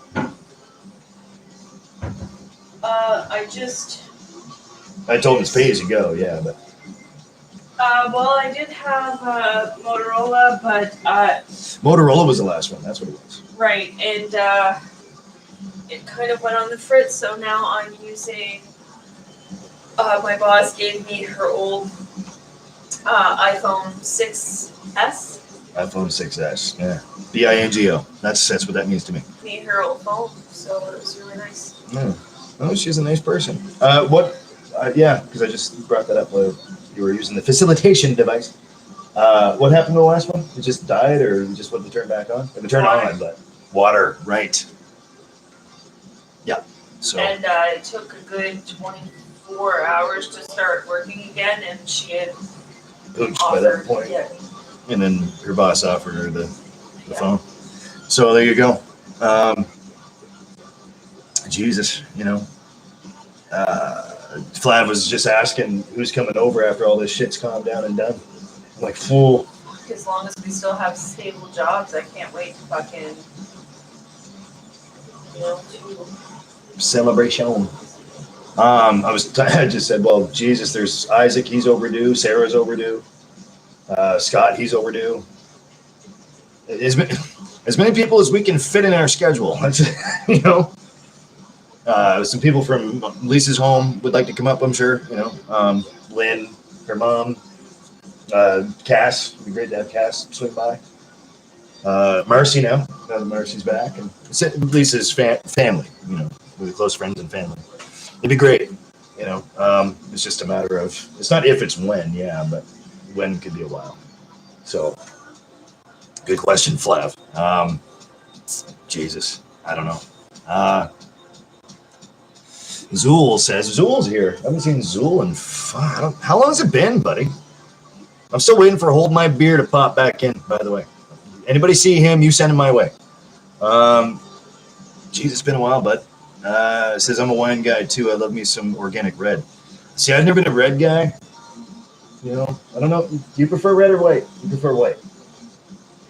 I told him it's pay as you go, yeah, but. Well, I did have Motorola, but Motorola was the last one. That's what it was. Right, and it kind of went on the fritz. So now I'm using. My boss gave me her old iPhone 6S. iPhone 6S, yeah. BINGO. That's what that means to me. Me her old phone, so it was really nice. Yeah. Oh, she's a nice person. Yeah, because I just brought that up. You were using the facilitation device. What happened to the last one? It just died, or you just wanted to turn back on? It turned on, but water, right? Yeah. So. And it took a good 24 hours to start working again, and she had pooched by that point. Yeah. And then her boss offered her the phone. So there you go. Jesus, you know. Flav was just asking who's coming over after all this shit's calmed down and done. I'm like, fool. As long as we still have stable jobs, I can't wait to fucking, celebration. I just said, well, Jesus, there's Isaac, he's overdue. Sarah's overdue. Scott, he's overdue. As many people as we can fit in our schedule. That's, you know. Some people from Lisa's home would like to come up, I'm sure. You know, Lynn, her mom, Cass. It'd be great to have Cass swing by. Marcy now that Marcy's back, and Lisa's family. You know, really close friends and family. It'd be great. You know, it's just a matter of, it's not if, it's when. Yeah, but when could be a while. So, good question, Flav. Jesus, I don't know. Zool says, Zool's here. I haven't seen Zool in how long has it been, buddy? I'm still waiting for Hold My Beer to pop back in, by the way. Anybody see him, you send him my way. Geez, it's been a while, bud. It says, I'm a wine guy, too. I love me some organic red. See, I've never been a red guy. You know, I don't know. Do you prefer red or white? You prefer white.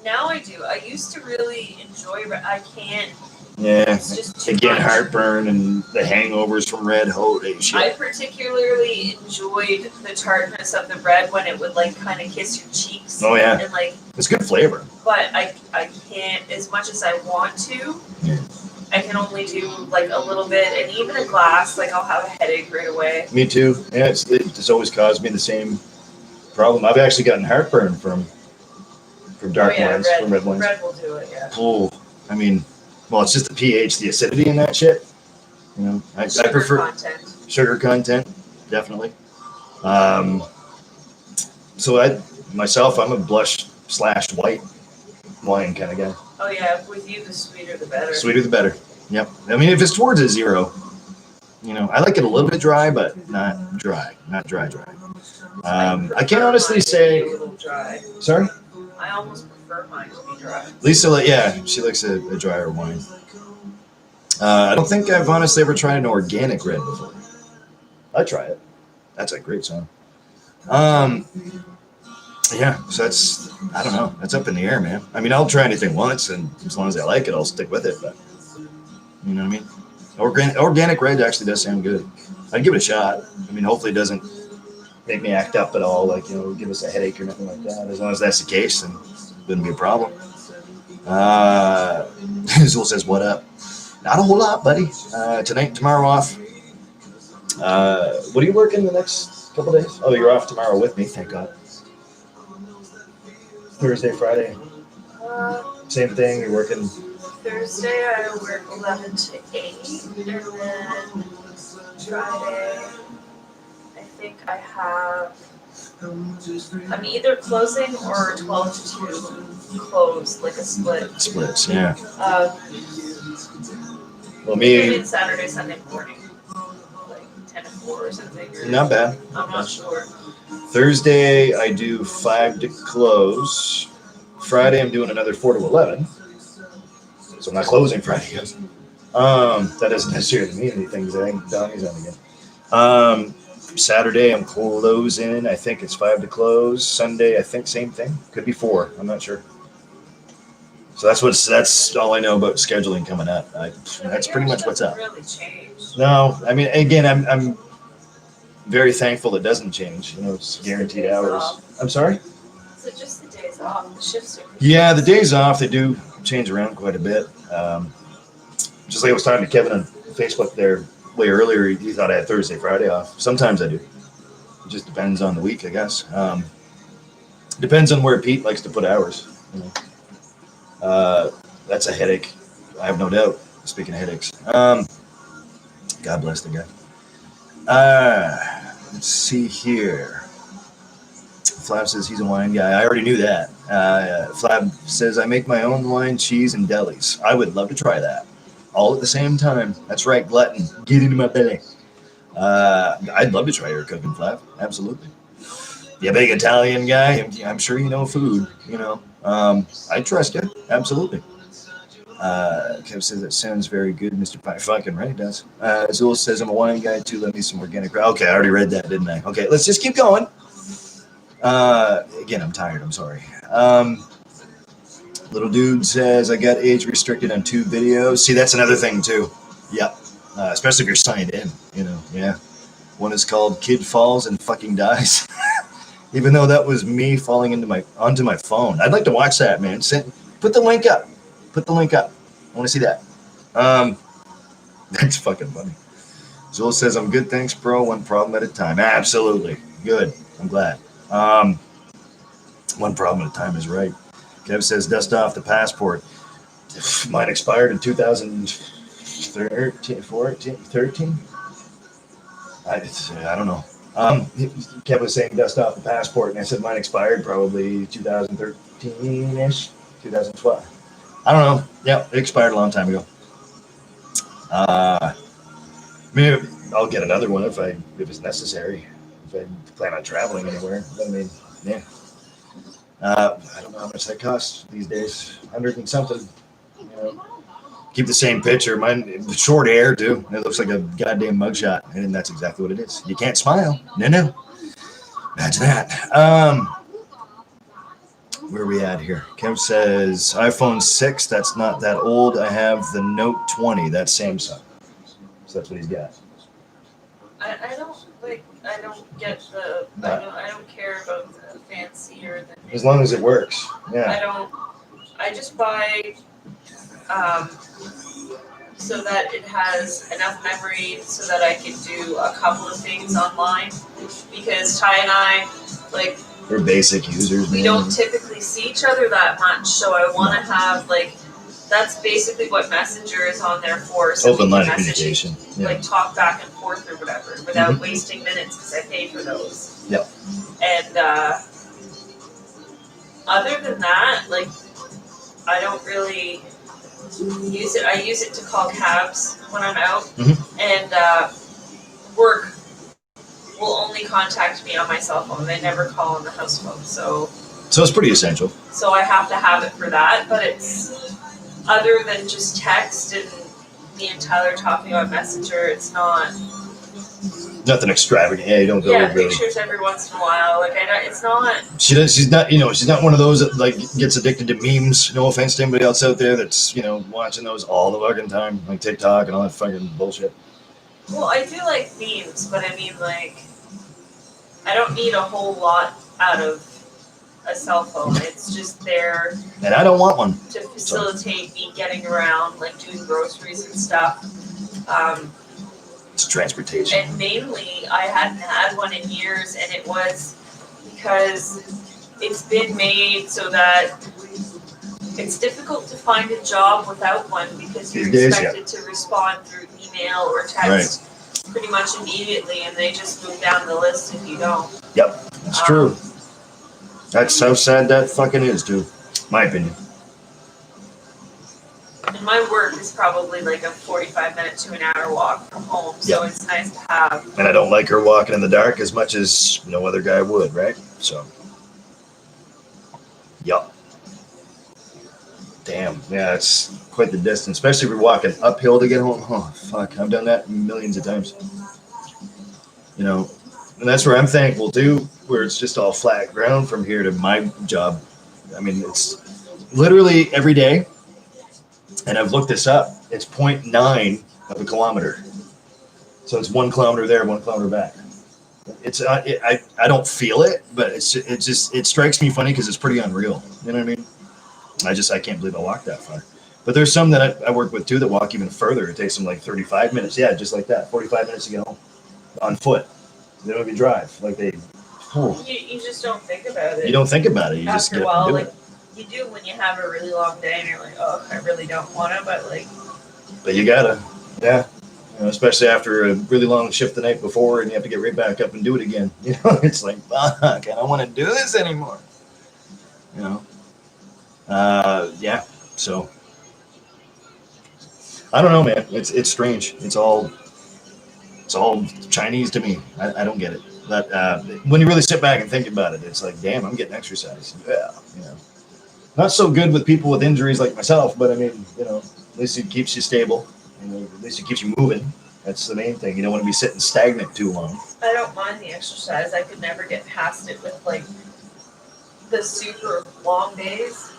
Now I do. I used to really enjoy red. I can't. Yeah, it's just too get much. Heartburn and the hangovers from red. Shit. I particularly enjoyed the tartness of the red when it would like kind of kiss your cheeks. Oh yeah, and like it's good flavor. But I can't, as much as I want to. Yeah. I can only do like a little bit, and even a glass, like I'll have a headache right away. Me too. Yeah, it's always caused me the same problem. I've actually gotten heartburn from dark wines, from red wines. Red will do it, yeah. Oh, I mean, well, it's just the pH, the acidity in that shit. You know, I prefer sugar content, definitely. So I'm a blush/white wine kind of guy. Oh yeah, with you the sweeter the better. Sweeter the better. Yep. I mean, if it's towards a 0, you know, I like it a little bit dry, but not dry, not dry. I can't honestly say. A little dry. Sorry. I almost prefer mine to be dry. Lisa, yeah, she likes a drier wine. I don't think I've honestly ever tried an organic red before. I'd try it. That's a great song. Yeah, so I don't know. That's up in the air, man. I mean, I'll try anything once, and as long as I like it, I'll stick with it. But you know what I mean? Organic red actually does sound good. I'd give it a shot. I mean, hopefully it doesn't make me act up at all, like, you know, give us a headache or nothing like that. As long as that's the case, then it wouldn't be a problem. Zool says, what up? Not a whole lot, buddy. Tonight, tomorrow off. What are you working the next couple days? Oh, you're off tomorrow with me, thank God. Thursday, Friday. Same thing, you're working. Thursday I work 11 to 8, and then Friday I think I have, I'm either closing or 12 to 2 close, like a split. Splits, yeah. Well, me. Saturday, Sunday morning, like 10 to 4 or something. Or not bad. I'm not sure. Thursday I do 5 to close. Friday I'm doing another 4 to 11. So I'm not closing Friday. That doesn't necessarily mean anything because I think Donnie's on again. Saturday I'm closing. I think it's 5 to close. Sunday I think same thing. Could be 4. I'm not sure. So that's all I know about scheduling coming up. That's pretty much what's up. Really changed. No, I mean, again, I'm very thankful it doesn't change. You know, it's guaranteed hours. I'm sorry? So just the days off, the shifts are. Yeah, the days off, they do change around quite a bit. Just like I was talking to Kevin on Facebook there way earlier, he thought I had Thursday, Friday off. Sometimes I do. It just depends on the week, I guess. Depends on where Pete likes to put hours. You know. That's a headache, I have no doubt. Speaking of headaches. God bless the guy. Let's see here. Flav says he's a wine guy. I already knew that. Flav says, I make my own wine, cheese, and delis. I would love to try that. All at the same time. That's right, glutton. Get into my belly. I'd love to try your cooking, Flav. Absolutely. You a big Italian guy? I'm sure you know food, you know. I trust you. Absolutely. Kev says that sounds very good, Mr. Pie. Fucking right, it does. Zool says I'm a wine guy too. Let me some organic. Okay, I already read that, didn't I? Okay, let's just keep going. Again, I'm tired. I'm sorry. Little dude says I got age restricted on 2 videos. See, that's another thing too. Yep. Especially if you're signed in. You know. Yeah. One is called Kid Falls and Fucking Dies. Even though that was me falling onto my phone. I'd like to watch that, man. Put the link up. Put the link up. I want to see that. That's fucking funny. Zool says, I'm good, thanks, bro. One problem at a time. Absolutely. Good. I'm glad. One problem at a time is right. Kev says, dust off the passport. Mine expired in 2013, 13? I don't know. Kev was saying dust off the passport, and I said mine expired probably 2013-ish, 2012. I don't know. Yeah, it expired a long time ago. Maybe I'll get another one if it's necessary. If I plan on traveling anywhere. I mean, yeah. I don't know how much that costs these days. 100 and something. You know. Keep the same picture. Mine short hair too. It looks like a goddamn mugshot, and that's exactly what it is. You can't smile. No. Imagine that. Where are we at here? Kev says iPhone 6. That's not that old. I have the Note 20. That's Samsung. So that's what he's got. I don't get the. I don't care about the fancy or the. As long as it works. Yeah. I just buy so that it has enough memory so that I can do a couple of things online. Because Ty and I, like, We're basic users, we man. don't typically see each other that much, so I want to have, like, that's basically what Messenger is on there for. So Open we line can of message, communication. Yeah. like, talk back and forth or whatever without wasting minutes because I pay for those. Yep. And other than that, like, I don't really use it. I use it to call cabs when I'm out, and work will only contact me on my cell phone. They never call on the house phone, so it's pretty essential. So I have to have it for that, but it's other than just text and me and Tyler talking on Messenger. It's not nothing extravagant. Yeah, you don't go really. Pictures every once in a while. Like it's not. She's not. She's not one of those that like gets addicted to memes. No offense to anybody else out there that's watching those all the fucking time, like TikTok and all that fucking bullshit. Well, I do like memes, but I mean, like, I don't need a whole lot out of a cell phone. It's just there. And I don't want one. To facilitate me getting around, like doing groceries and stuff. It's transportation. And mainly, I hadn't had one in years, and it was because it's been made so that it's difficult to find a job without one because you're expected to respond through email or text pretty much immediately, and they just move down the list if you don't. Yep, that's true. That's how sad that fucking is, dude. My opinion. And my work is probably like a 45-minute to an hour walk from home, so it's nice to have. And I don't like her walking in the dark as much as no other guy would, right? So. Yup. Damn, yeah, it's quite the distance, especially if you're walking uphill to get home. Oh, fuck, I've done that millions of times. And that's where I'm thankful too, where it's just all flat ground from here to my job. I mean, it's literally every day, and I've looked this up, it's 0.9 of a kilometer. So it's 1 kilometer there, 1 kilometer back. I don't feel it, but it strikes me funny because it's pretty unreal. You know what I mean? I can't believe I walked that far. But there's some that I work with too that walk even further. It takes them like 35 minutes. Yeah, just like that. 45 minutes to get home on foot. They don't even drive. Like they. Oh. You just don't think about it. You don't think about it. You just get up and do it. You do when you have a really long day and you're like, oh, I really don't want to, but like. But you gotta, yeah. Especially after a really long shift the night before, and you have to get right back up and do it again. It's like, fuck, I don't want to do this anymore. Yeah. So I don't know, man. It's strange. It's all Chinese to me. I don't get it. But when you really sit back and think about it, it's like, damn, I'm getting exercise. Yeah. Not so good with people with injuries like myself, but I mean, at least it keeps you stable. At least it keeps you moving. That's the main thing. You don't want to be sitting stagnant too long. I don't mind the exercise. I could never get past it with like the super long days.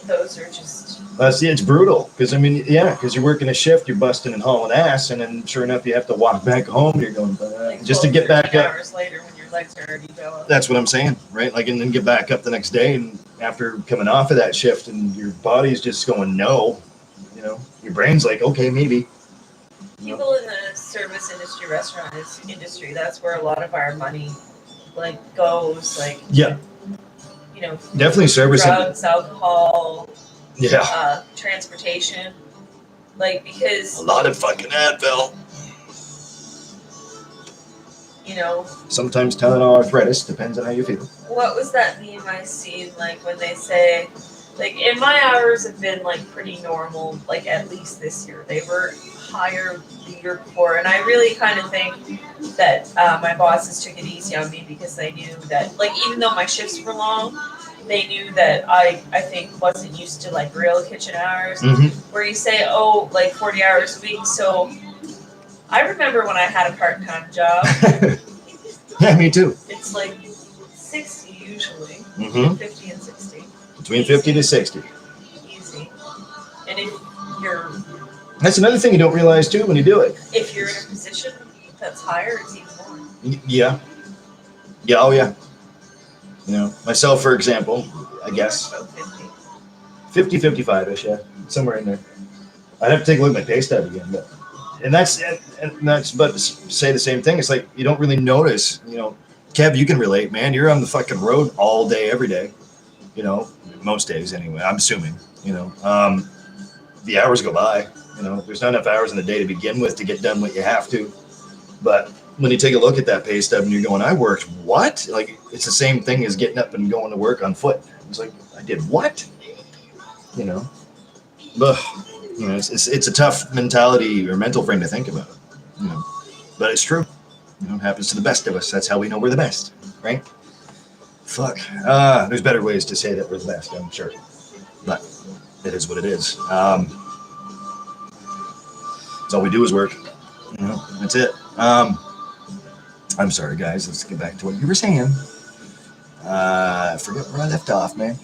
Those are just. It's brutal because because you're working a shift, you're busting and hauling ass, and then sure enough, you have to walk back home. You're going like just to get back up. Hours later, when your legs are already going. That's what I'm saying, right? Like, and then get back up the next day, and after coming off of that shift, and your body's just going no. Your brain's like, okay, maybe. People in the service industry, restaurant industry, that's where a lot of our money goes. Definitely service. Drugs, alcohol. Yeah. Transportation. Because. A lot of fucking Advil. Sometimes Tylenol arthritis, depends on how you feel. What was that meme I seen, when they say, and my hours have been, pretty normal, at least this year. They were higher the year before, and I really kind of think that my bosses took it easy on me because they knew that, even though my shifts were long, they knew that I think wasn't used to, real kitchen hours, where you say, 40 hours a week, so I remember when I had a part-time job. Yeah, me too. It's 60 usually, 50 and 60. Between 50 to 60. Easy. And if you're... That's another thing you don't realize, too, when you do it. If you're in a position that's higher, it's even more. Yeah. Yeah, oh yeah. Myself, for example, I guess. 50, 55-ish, yeah. Somewhere in there. I'd have to take a look at my pay stub again, but and that's but to say the same thing. It's like you don't really notice. You know, Kev, you can relate, man. You're on the fucking road all day, every day. You know, most days anyway. I'm assuming. You know, the hours go by. You know, there's not enough hours in the day to begin with to get done what you have to. But when you take a look at that pay stub and you're going, I worked what? Like it's the same thing as getting up and going to work on foot. It's like I did what? You know, but you know, it's a tough mentality or mental frame to think about. You know, but it's true. You know, it happens to the best of us. That's how we know we're the best, right? Fuck. There's better ways to say that we're the best, I'm sure. But it is what it is. That's all we do is work. You know, that's it. I'm sorry, guys. Let's get back to what you were saying. I forget where I left off, man.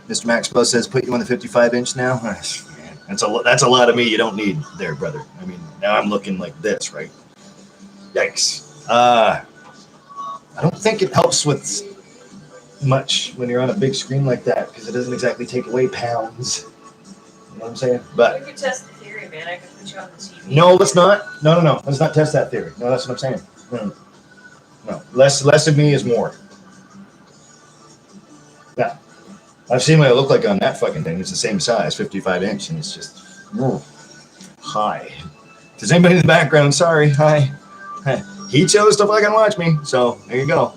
Mr. Maxwell says, put you on the 55-inch now? That's a lot of me you don't need there, brother. I mean, now I'm looking like this, right? Yikes. I don't think it helps with much when you're on a big screen like that because it doesn't exactly take away pounds. You know what I'm saying? But we could test the theory, man. I could put you on the TV. no, let's not. No. Let's not test that theory. No, that's what I'm saying. No. Less of me is more. Yeah. I've seen what I look like on that fucking thing. It's the same size, 55-inch, and it's just hi. If there's anybody in the background, sorry. Hi. He chose to fucking watch me, so there you go.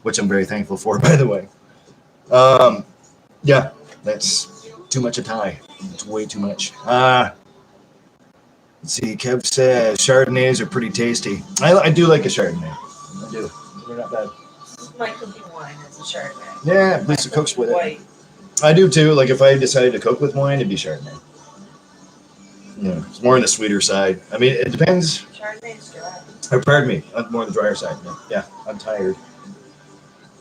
Which I'm very thankful for, by the way. Yeah, that's too much a tie. It's way too much. Let's see. Kev says Chardonnays are pretty tasty. I do like a Chardonnay. I do. They're not bad. My cooking wine is a Chardonnay. Yeah, Lisa cooks with white. it. I do too. Like if I decided to cook with wine, it'd be Chardonnay. Yeah, it's more on the sweeter side. I mean, it depends. Chardonnay's dry. Or pardon me, more on the drier side. Yeah, I'm tired.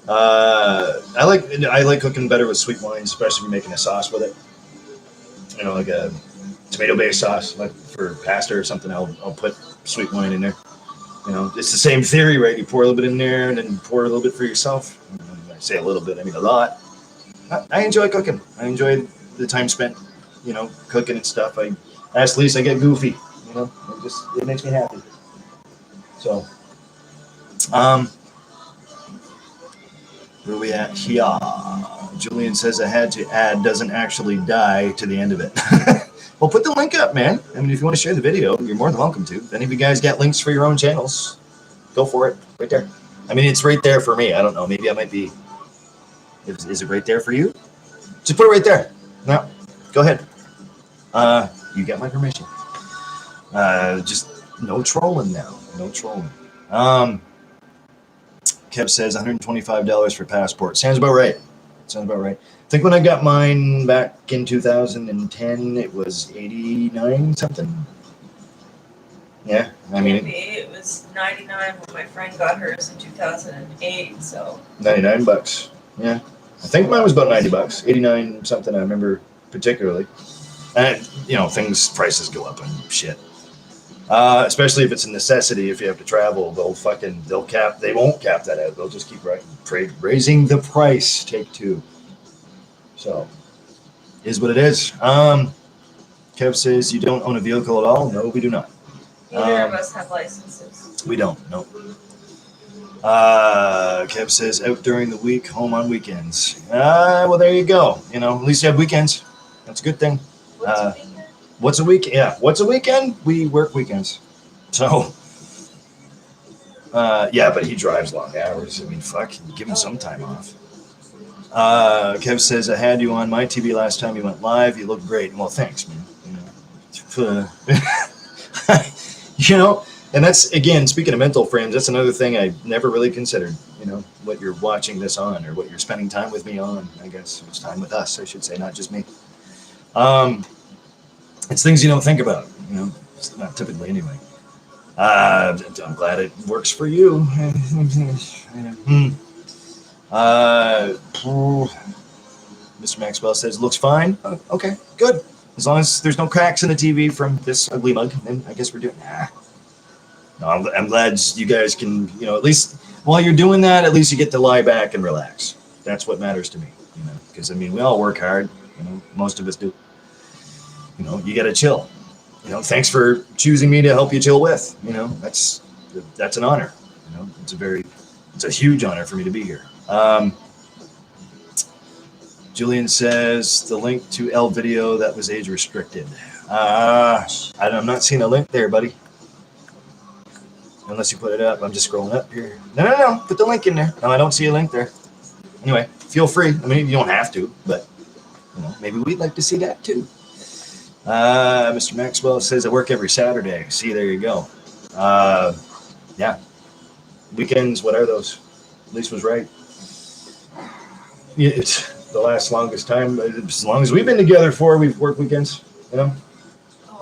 I like cooking better with sweet wines, especially if you're making a sauce with it. You know, like a tomato-based sauce, like for pasta or something. I'll put sweet wine in there. You know, it's the same theory, right? You pour a little bit in there, and then pour a little bit for yourself. I say a little bit, I mean a lot. I enjoy cooking. I enjoy the time spent, you know, cooking and stuff. I ask Lisa, I get goofy. You know, it makes me happy. So, where are we at here? Julian says I had to add doesn't actually die to the end of it. Well, put the link up, man. I mean, if you want to share the video, you're more than welcome to. If any of you guys got links for your own channels, go for it. Right there. I mean, it's right there for me. I don't know. Maybe I might be. Is it right there for you? Just put it right there. No, go ahead. You got my permission. Just no trolling now. No trolling. Kev says $125 for passport. Sounds about right. Sounds about right. I think when I got mine back in 2010, it was 89 something. Yeah, I mean, it was 99 when my friend got hers in 2008. So $99. Yeah, I think mine was about $90. 89 something. I remember particularly. And you know, prices go up and shit. Especially if it's a necessity. If you have to travel, they won't cap that out. They'll just keep raising the price. Take two. So, is what it is. Kev says you don't own a vehicle at all. No, we do not. Neither of us have licenses. We don't. No. Kev says out during the week, home on weekends. Well, there you go. You know, at least you have weekends. That's a good thing. What's a weekend? What's a week? Yeah. What's a weekend? We work weekends. So, yeah, but he drives long hours. I mean, fuck, give him some time off. Kev says, I had you on my TV last time you went live. You look great. Well, thanks, man. You know, and that's, again, speaking of mental frames, that's another thing I never really considered, you know, what you're watching this on or what you're spending time with me on, I guess. It's time with us, I should say, not just me. It's things you don't think about, you know, it's not typically anyway. I'm glad it works for you. Mr. Maxwell says, looks fine. Okay, good. As long as there's no cracks in the TV from this ugly mug, then I guess we're doing. No, I'm glad you guys can, you know, at least while you're doing that, at least you get to lie back and relax. That's what matters to me, you know, because I mean, we all work hard, you know, most of us do. you got to chill. Thanks for choosing me to help you chill with. That's an honor. It's a huge honor for me to be here. Julian says the link to L video that was age restricted. I'm not seeing a link there, buddy. Unless you put it up. I'm just scrolling up here. No. Put the link in there. No, I don't see a link there. Anyway, feel free. I mean, you don't have to, but maybe we'd like to see that too. Mr. Maxwell says I work every Saturday. See, there you go. Yeah. Weekends, what are those? Lisa was right. It's the longest time. As long as we've been together we've worked weekends, Oh,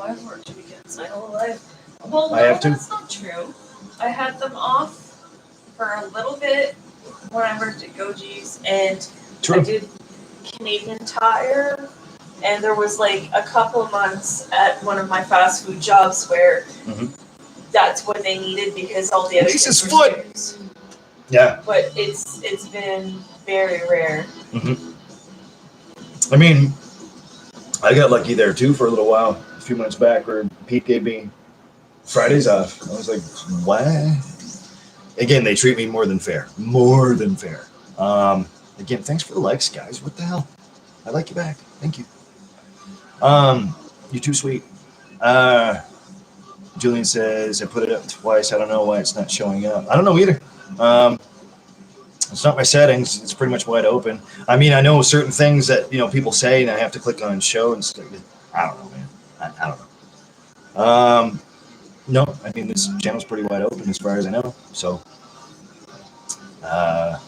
I've worked weekends. I know life. Well, no, I have to. That's not true. I had them off for a little bit when I worked at Goji's, and True. I did Canadian Tire, and there was like a couple months at one of my fast food jobs where that's what they needed because all the other Lisa's foot. Yeah. But it's been very rare. I mean, I got lucky there too for a little while, a few months back, where Pete gave me Fridays off. I was like, what? Again, they treat me more than fair. More than fair. Again, thanks for the likes, guys. What the hell? I like you back. Thank you. You're too sweet. Julian says, I put it up twice. I don't know why it's not showing up. I don't know either. It's not my settings. It's pretty much wide open. I mean, I know certain things that, people say, and I have to click on show and stuff. I don't know, man. I don't know. No, I mean, this channel's pretty wide open as far as I know. So, yeah,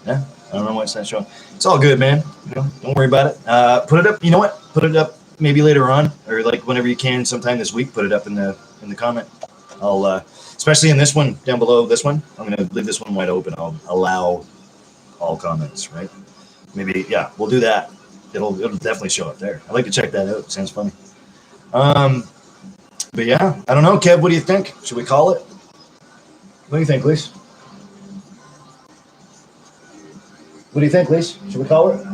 I don't know why it's not showing. It's all good, man. Don't worry about it. Put it up. You know what? Put it up maybe later on, or like whenever you can, sometime this week. Put it up in the comment. I'll, especially in this one down below. This one, I'm gonna leave this one wide open. I'll allow all comments. Right? Maybe, yeah, we'll do that. It'll definitely show up there. I'd like to check that out. It sounds funny. But yeah, I don't know, Kev. What do you think? Should we call it? What do you think, Lise? What do you think, Lise? Should we call it?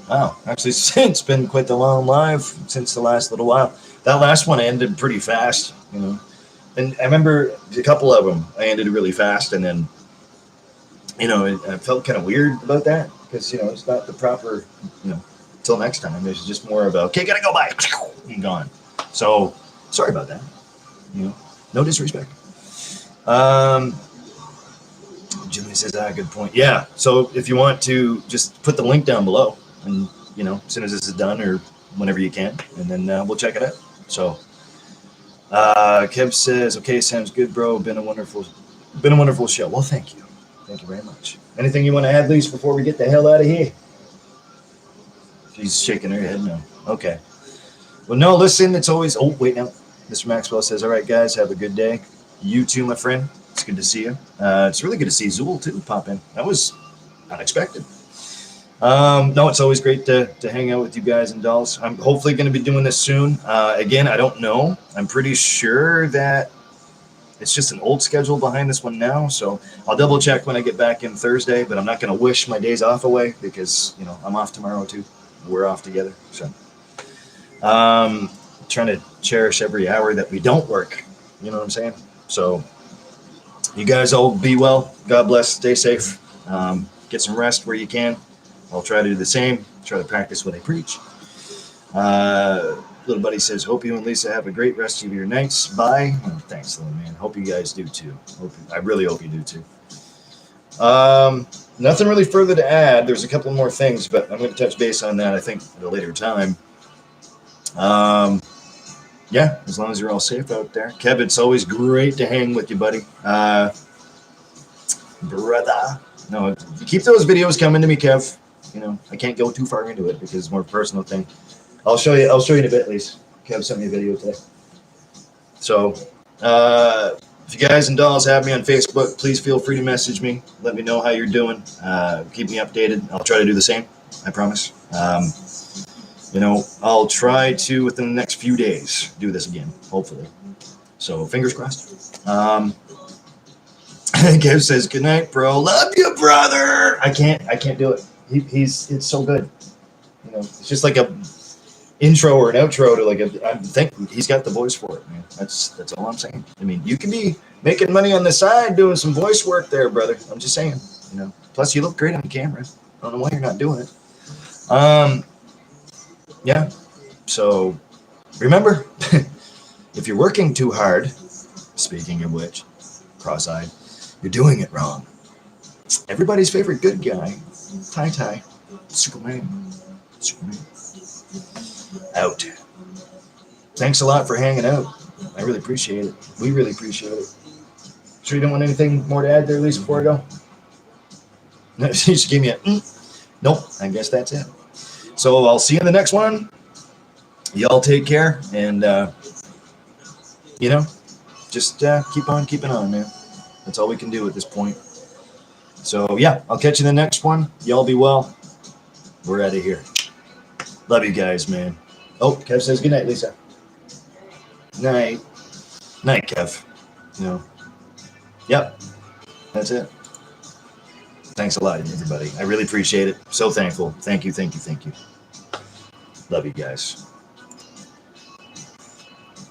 Wow, actually, it's been quite the long live since the last little while. That last one ended pretty fast, And I remember a couple of them I ended really fast, and then, I felt kind of weird about that because, it's not the proper, till next time. It's just more of a, okay, gotta go by, and gone. So, sorry about that. No disrespect. Jimmy says, good point. Yeah, so if you want to, just put the link down below, and, as soon as this is done, or whenever you can, and then we'll check it out. So, Kev says, okay, sounds good, bro. Been a wonderful show. Well, thank you. Thank you very much. Anything you want to add, Lise, before we get the hell out of here? She's shaking her head no. Okay. Well, no, listen, it's always... Oh, wait, now. Mr. Maxwell says, all right, guys, have a good day. You too, my friend. It's good to see you. It's really good to see Zool, too, pop in. That was unexpected. No, it's always great to hang out with you guys and dolls. I'm hopefully going to be doing this soon. Again, I don't know. I'm pretty sure that it's just an old schedule behind this one now, so I'll double check when I get back in Thursday, but I'm not going to wish my days off away because, I'm off tomorrow, too. We're off together, so trying to cherish every hour that we don't work. You know what I'm saying? So you guys all be well. God bless. Stay safe. Get some rest where you can. I'll try to do the same. Try to practice what I preach. Little buddy says, hope you and Lisa have a great rest of your nights. Bye. Oh, thanks, little man. Hope you guys do too. I really hope you do too. Nothing really further to add. There's a couple more things, but I'm going to touch base on that, I think, at a later time. Yeah, as long as you're all safe out there. Kev, it's always great to hang with you, buddy. Brother. No, you keep those videos coming to me, Kev. I can't go too far into it because it's more personal thing. I'll show you in a bit, Lise. Kev sent me a video today. So, if you guys and dolls have me on Facebook, please feel free to message me. Let me know how you're doing. Keep me updated. I'll try to do the same. I promise. I'll try to, within the next few days, do this again, hopefully. So, fingers crossed. Kev says, good night, bro. Love you, brother. I can't do it. it's so good. You know, it's just like a intro or an outro to like a. I think he's got the voice for it, man. That's all I'm saying. I mean, you can be making money on the side doing some voice work there, brother. I'm just saying. You know. Plus, you look great on camera. I don't know why you're not doing it. Yeah. So remember, if you're working too hard, speaking of which, cross-eyed, you're doing it wrong. Everybody's favorite good guy, Ty, Superman, out. Thanks a lot for hanging out. I really appreciate it. We really appreciate it. Sure you don't want anything more to add there, Lisa, before I go? No, she just gave me a nope. I guess that's it. So I'll see you in the next one. Y'all take care, and you know, just keep on keeping on, man. That's all we can do at this point. So yeah, I'll catch you in the next one. Y'all be well. We're out of here. Love you guys, man. Oh, Kev says good night, Lisa. Night. Night, Kev. No. Yep. That's it. Thanks a lot, everybody. I really appreciate it. So thankful. Thank you. Love you guys.